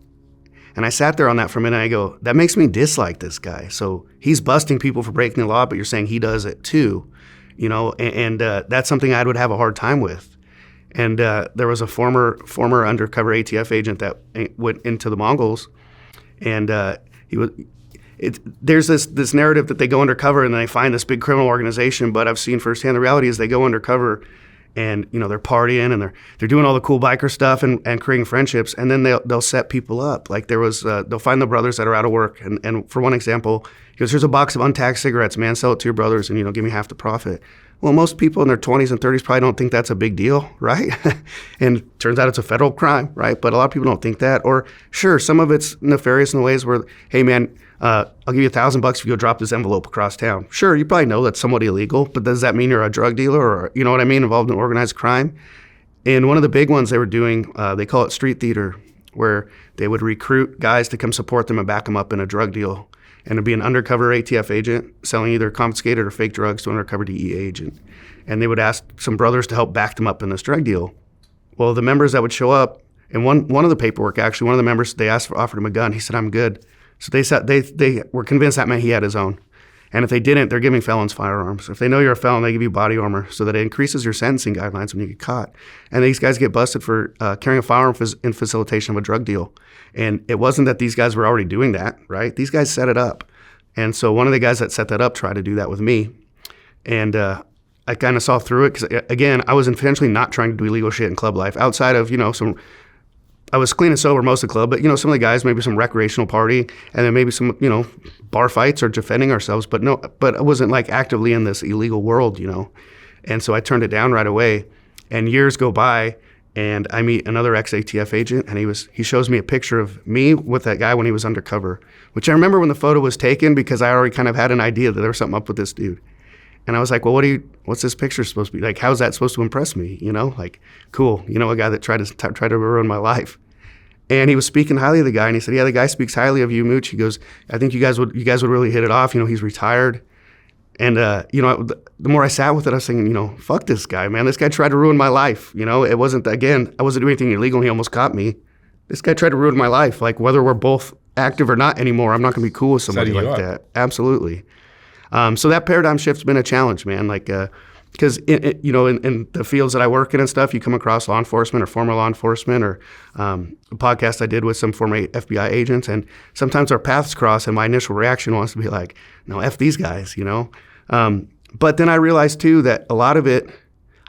And I sat there on that for a minute, and I go, that makes me dislike this guy. So he's busting people for breaking the law, but you're saying he does it too, and that's something I would have a hard time with. And there was a former undercover ATF agent that went into the Mongols, and there's this narrative that they go undercover and then they find this big criminal organization, but I've seen firsthand the reality is they go undercover and they're partying and they're doing all the cool biker stuff and creating friendships, and then they'll set people up. Like there was they'll find the brothers that are out of work, and for one example, he goes, here's a box of untaxed cigarettes, man, sell it to your brothers and give me half the profit. Well, most people in their 20s and 30s probably don't think that's a big deal, right? And turns out it's a federal crime, right? But a lot of people don't think that. Or sure, some of it's nefarious in the ways where, hey man, I'll give you $1,000 if you go drop this envelope across town. Sure, you probably know that's somewhat illegal, but does that mean you're a drug dealer or, you know what I mean, involved in organized crime? And one of the big ones they were doing, they call it street theater, where they would recruit guys to come support them and back them up in a drug deal. And it'd be an undercover ATF agent selling either confiscated or fake drugs to an undercover DEA agent. And they would ask some brothers to help back them up in this drug deal. Well, the members that would show up, and one of the paperwork, actually, one of the members, they offered him a gun. He said, I'm good. So they were convinced that meant he had his own. And if they didn't, they're giving felons firearms. If they know you're a felon, they give you body armor so that it increases your sentencing guidelines when you get caught. And these guys get busted for carrying a firearm in facilitation of a drug deal. And it wasn't that these guys were already doing that, right? These guys set it up. And so one of the guys that set that up tried to do that with me. And I kind of saw through it because, again, I was intentionally not trying to do illegal shit in club life outside of, I was clean and sober most of the club, but, some of the guys, maybe some recreational party and then maybe some, bar fights or defending ourselves. But I wasn't like actively in this illegal world, And so I turned it down right away. And years go by and I meet another ex-ATF agent, and he shows me a picture of me with that guy when he was undercover, which I remember when the photo was taken because I already kind of had an idea that there was something up with this dude. And I was like, well, what's this picture supposed to be? Like, how's that supposed to impress me? Like, cool, a guy that tried to ruin my life. And he was speaking highly of the guy, and he said, yeah, the guy speaks highly of you, Mooch. He goes, I think you guys would really hit it off. He's retired. And, the more I sat with it, I was thinking, fuck this guy, man. This guy tried to ruin my life. It wasn't, again, I wasn't doing anything illegal and he almost caught me. This guy tried to ruin my life. Like, whether we're both active or not anymore, I'm not going to be cool with somebody like that. Absolutely. So that paradigm shift's been a challenge, man. Like, because, in the fields that I work in and stuff, you come across law enforcement or former law enforcement or a podcast I did with some former FBI agents, and sometimes our paths cross and my initial reaction wants to be like, no, F these guys, But then I realized too that a lot of it,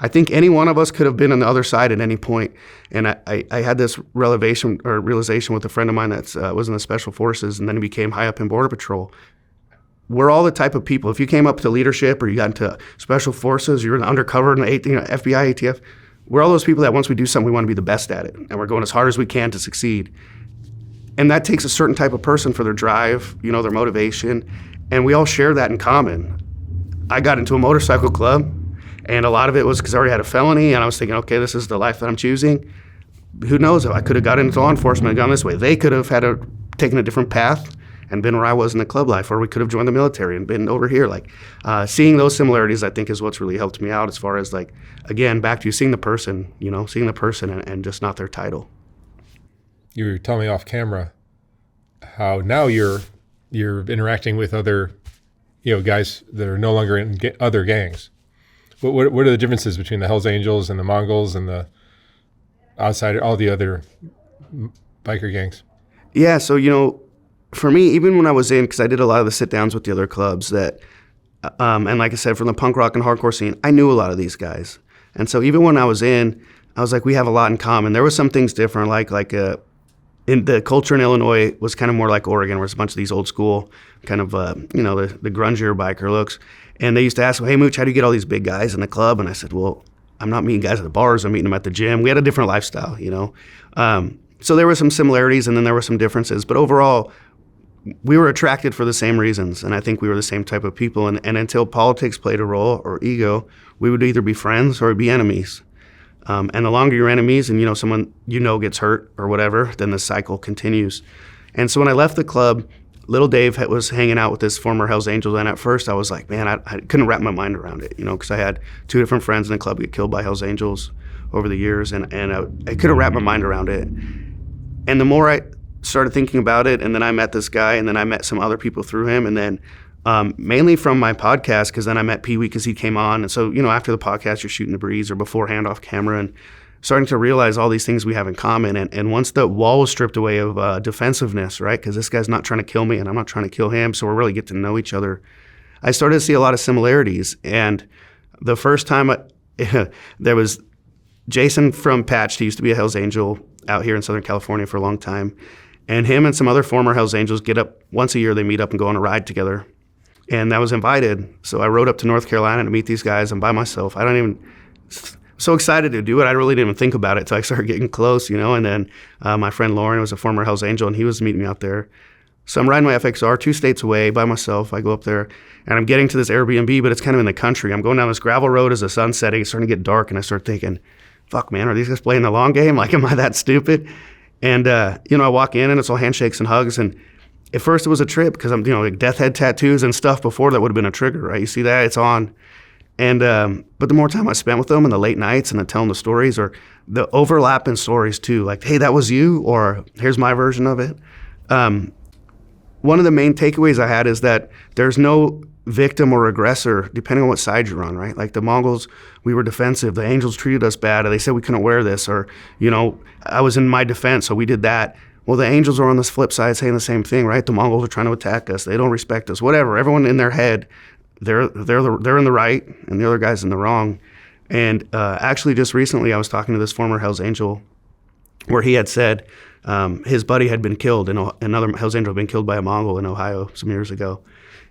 I think any one of us could have been on the other side at any point. And I had this realization with a friend of mine that was in the Special Forces, and then he became high up in Border Patrol. We're all the type of people, if you came up to leadership or you got into Special Forces, you're in undercover in the FBI, ATF, we're all those people that once we do something, we want to be the best at it. And we're going as hard as we can to succeed. And that takes a certain type of person for their drive, their motivation. And we all share that in common. I got into a motorcycle club, and a lot of it was because I already had a felony, and I was thinking, okay, this is the life that I'm choosing. Who knows? I could have got into law enforcement and gone this way. They could have taken a different path, and been where I was in the club life, or we could have joined the military and been over here. Like seeing those similarities, I think, is what's really helped me out as far as like, again, back to seeing the person, seeing the person and just not their title. You were telling me off camera how now you're interacting with other, guys that are no longer in other gangs. What are the differences between the Hells Angels and the Mongols and the outsider, all the other biker gangs? Yeah, so for me, even when I was in, because I did a lot of the sit downs with the other clubs, that, and like I said, from the punk rock and hardcore scene, I knew a lot of these guys, and so even when I was in, I was like, we have a lot in common. There was some things different, like in the culture in Illinois was kind of more like Oregon, where it's a bunch of these old school kind of, the grungier biker looks. And they used to ask, hey, Mooch, how do you get all these big guys in the club? And I said, well, I'm not meeting guys at the bars. I'm meeting them at the gym. We had a different lifestyle, So there were some similarities and then there were some differences. But overall, we were attracted for the same reasons. And I think we were the same type of people. And until politics played a role or ego, we would either be friends or be enemies. And the longer you're enemies and, someone gets hurt or whatever, then the cycle continues. And so when I left the club, little Dave was hanging out with this former Hells Angel. And at first I was like, man, I couldn't wrap my mind around it, because I had 2 different friends in the club get killed by Hells Angels over the years. And I couldn't wrap my mind around it. And the more I started thinking about it, and then I met this guy, and then I met some other people through him. And then mainly from my podcast, because then I met Pee Wee because he came on. And so, after the podcast, you're shooting the breeze or beforehand off camera and starting to realize all these things we have in common. And once the wall was stripped away of defensive-ness, right, because this guy's not trying to kill me and I'm not trying to kill him, so we're really getting to know each other, I started to see a lot of similarities. And the first time there was Jason from Patch, he used to be a Hells Angel out here in Southern California for a long time. And him and some other former Hells Angels get up once a year, they meet up and go on a ride together. And I was invited. So I rode up to North Carolina to meet these guys. I'm by myself. So excited to do it. I really didn't even think about it until I started getting close, And then my friend Lauren was a former Hells Angel, and he was meeting me out there. So I'm riding my FXR 2 states away by myself. I go up there, and I'm getting to this Airbnb, but it's kind of in the country. I'm going down this gravel road as the sun's setting. It's starting to get dark, and I start thinking, fuck, man, are these guys playing the long game? Like, am I that stupid? And, I walk in, and it's all handshakes and hugs, and at first it was a trip because I'm, like death head tattoos and stuff before that would have been a trigger, right? You see that? It's on. And but the more time I spent with them and the late nights and telling the stories or the overlap in stories too, like, hey, that was you, or here's my version of it. One of the main takeaways I had is that there's no victim or aggressor depending on what side you're on, right? Like the Mongols, we were defensive. The Angels treated us bad. Or they said we couldn't wear this, or, I was in my defense, so we did that. Well, the Angels are on this flip side saying the same thing, right? The Mongols are trying to attack us. They don't respect us, whatever. Everyone in their head, they're in the right and the other guy's in the wrong. And actually just recently I was talking to this former Hells Angel where he had said his buddy had been killed, and another Hells Angel had been killed by a Mongol in Ohio some years ago.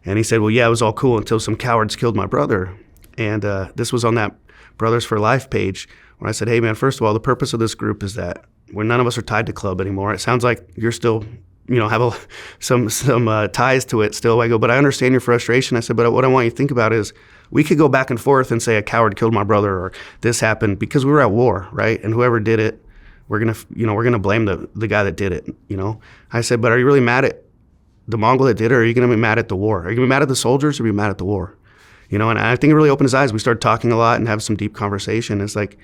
And he said, well, yeah, it was all cool until some cowards killed my brother. And this was on that Brothers for Life page where I said, hey, man, first of all, the purpose of this group is that when none of us are tied to club anymore, it sounds like you're still, have some ties to it still. I go, but I understand your frustration. I said, but what I want you to think about is we could go back and forth and say a coward killed my brother or this happened because we were at war, right? And whoever did it, we're gonna blame the guy that did it. I said, but are you really mad at the Mongol that did it, or are you gonna be mad at the war? Are you gonna be mad at the soldiers, or be mad at the war? And I think it really opened his eyes. We started talking a lot and have some deep conversation. It's like,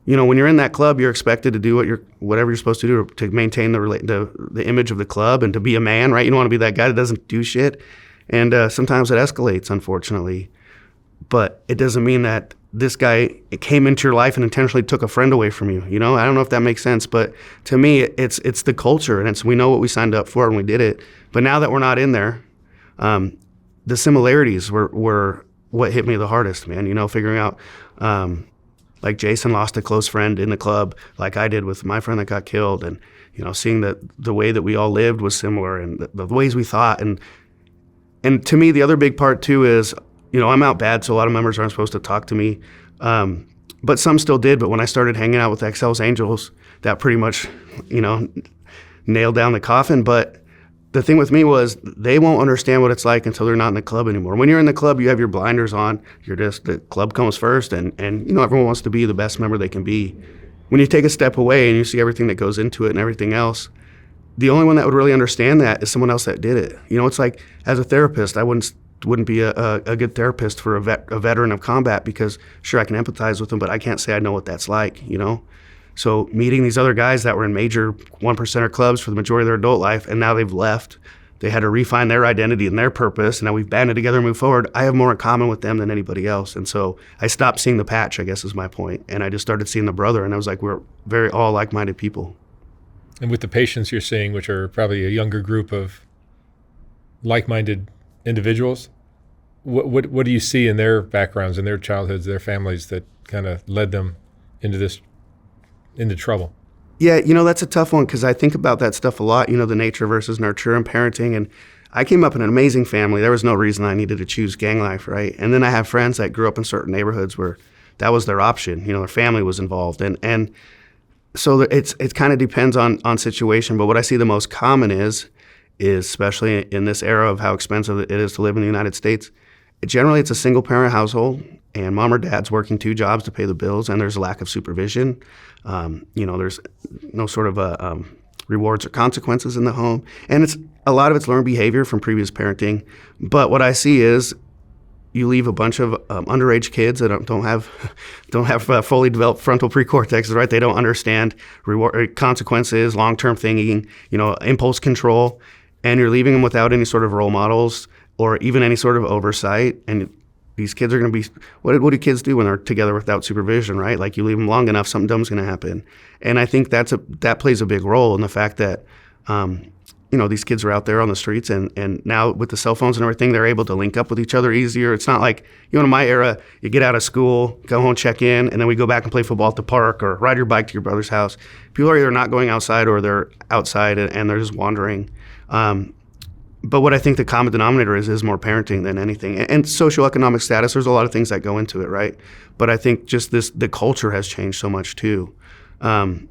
when you're in that club, you're expected to do whatever you're supposed to do to maintain the image of the club and to be a man, right? You don't want to be that guy that doesn't do shit. And sometimes it escalates, unfortunately. But it doesn't mean that this guy came into your life and intentionally took a friend away from you. I don't know if that makes sense, but to me, it's the culture, and we know what we signed up for and we did it. But now that we're not in there, the similarities were what hit me the hardest, man. Figuring out. Like Jason lost a close friend in the club, like I did with my friend that got killed, and seeing that the way that we all lived was similar, and the ways we thought, and to me the other big part too is, I'm out bad, so a lot of members aren't supposed to talk to me, but some still did. But when I started hanging out with Hells Angels, that pretty much, nailed down the coffin. But the thing with me was they won't understand what it's like until they're not in the club anymore. When you're in the club, you have your blinders on. The club comes first, and everyone wants to be the best member they can be. When you take a step away and you see everything that goes into it and everything else, the only one that would really understand that is someone else that did it. You know, it's like, as a therapist, I wouldn't be a good therapist for a veteran of combat, because sure, I can empathize with them, but I can't say I know what that's like, you know? So meeting these other guys that were in major 1%er clubs for the majority of their adult life, and now they've left, they had to refine their identity and their purpose, and now we've banded together and moved forward. I have more in common with them than anybody else. And so I stopped seeing the patch, I guess is my point, and I just started seeing the brother, and I was like, we're very all like-minded people. And with the patients you're seeing, which are probably a younger group of like-minded individuals, what do you see in their backgrounds, in their childhoods, their families that kind of led them into trouble? Yeah, you know, that's a tough one, because I think about that stuff a lot, you know, the nature versus nurture and parenting. And I came up in an amazing family. There was no reason I needed to choose gang life, right? And then I have friends that grew up in certain neighborhoods where that was their option. You know, their family was involved. And so it kind of depends on situation. But what I see the most common is especially in this era of how expensive it is to live in the United States, generally it's a single parent household, and mom or dad's working 2 jobs to pay the bills, and there's a lack of supervision. You know, there's no sort of rewards or consequences in the home, and a lot of it's learned behavior from previous parenting. But what I see is you leave a bunch of underage kids that don't have fully developed frontal precortexes, right? They don't understand reward consequences, long-term thinking, you know, impulse control, and you're leaving them without any sort of role models or even any sort of oversight. And these kids are going to be, what do kids do when they're together without supervision, right? Like, you leave them long enough, something dumb's going to happen. And I think that plays a big role in the fact that, you know, these kids are out there on the streets, and now with the cell phones and everything, they're able to link up with each other easier. It's not like, you know, in my era, you get out of school, go home, check in, and then we go back and play football at the park or ride your bike to your brother's house. People are either not going outside or they're outside and they're just wandering. But what I think the common denominator is more parenting than anything. And socioeconomic status, there's a lot of things that go into it, right? But I think just the culture has changed so much too. So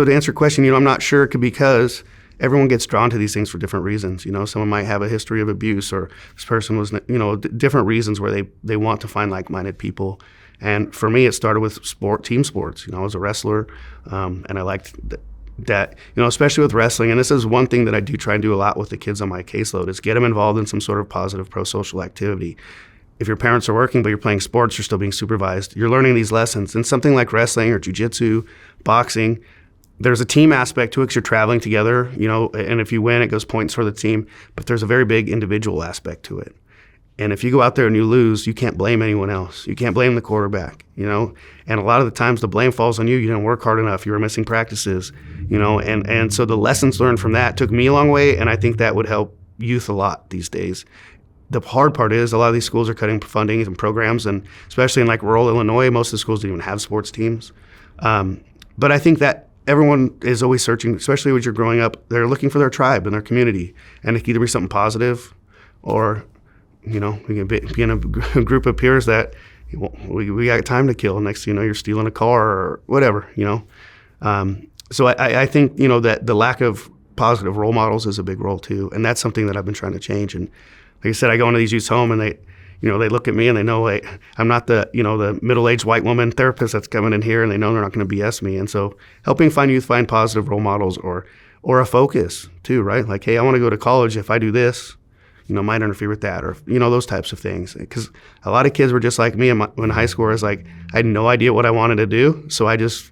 to answer your question, you know, I'm not sure, because everyone gets drawn to these things for different reasons. You know, someone might have a history of abuse, or this person was, you know, different reasons where they want to find like-minded people. And for me, it started with team sports. You know, I was a wrestler, and I liked that, you know, especially with wrestling. And this is one thing that I do try and do a lot with the kids on my caseload, is get them involved in some sort of positive pro-social activity. If your parents are working but you're playing sports, you're still being supervised. You're learning these lessons. And something like wrestling or jiu-jitsu, boxing, there's a team aspect to it because you're traveling together, you know, and if you win, it goes points for the team. But there's a very big individual aspect to it. And if you go out there and you lose, you can't blame anyone else. You can't blame the quarterback, you know. And a lot of the times the blame falls on you. You didn't work hard enough. You were missing practices, you know. And so the lessons learned from that took me a long way, and I think that would help youth a lot these days. The hard part is a lot of these schools are cutting funding and programs, and especially in like rural Illinois, most of the schools don't even have sports teams. But I think that everyone is always searching, especially when you're growing up, they're looking for their tribe and their community. And it can either be something positive, or, you know, we can be in a group of peers that we got time to kill. Next thing you know, you're stealing a car or whatever, you know. So I think, you know, that the lack of positive role models is a big role too. And that's something that I've been trying to change. And like I said, I go into these youth's home and they look at me and they know, like, I'm not the middle-aged white woman therapist that's coming in here, and they know they're not going to BS me. And so helping youth find positive role models or a focus too, right? Like, hey, I want to go to college. If I do this, you know, might interfere with that, or, you know, those types of things. Because a lot of kids were just like me in high school. I was like, I had no idea what I wanted to do. So I just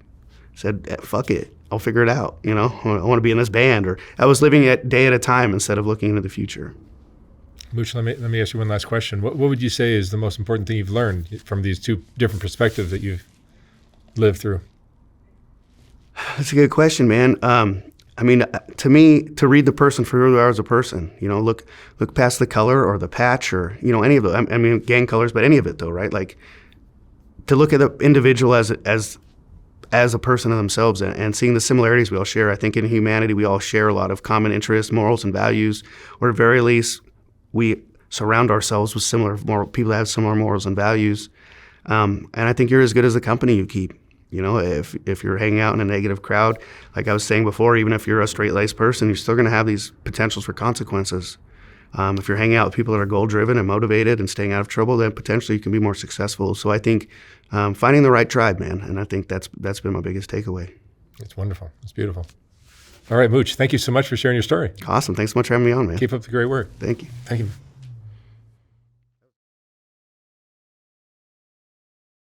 said, fuck it. I'll figure it out. You know, I want to be in this band, or I was living a day at a time instead of looking into the future. Mooch, let me ask you one last question. What would you say is the most important thing you've learned from these 2 different perspectives that you've lived through? That's a good question, man. I mean, to me, to read the person for who they are as a person, you know, look past the color or the patch or, you know, any of those. I mean, gang colors, but any of it though, right? Like, to look at the individual as a person of themselves and seeing the similarities we all share. I think in humanity, we all share a lot of common interests, morals, and values, or at very least, we surround ourselves with people that have similar morals and values. And I think you're as good as the company you keep. You know, if you're hanging out in a negative crowd, like I was saying before, even if you're a straight-laced person, you're still going to have these potentials for consequences. If you're hanging out with people that are goal-driven and motivated and staying out of trouble, then potentially you can be more successful. So I think finding the right tribe, man, and I think that's been my biggest takeaway. It's wonderful. It's beautiful. All right, Mooch, thank you so much for sharing your story. Awesome. Thanks so much for having me on, man. Keep up the great work. Thank you. Thank you.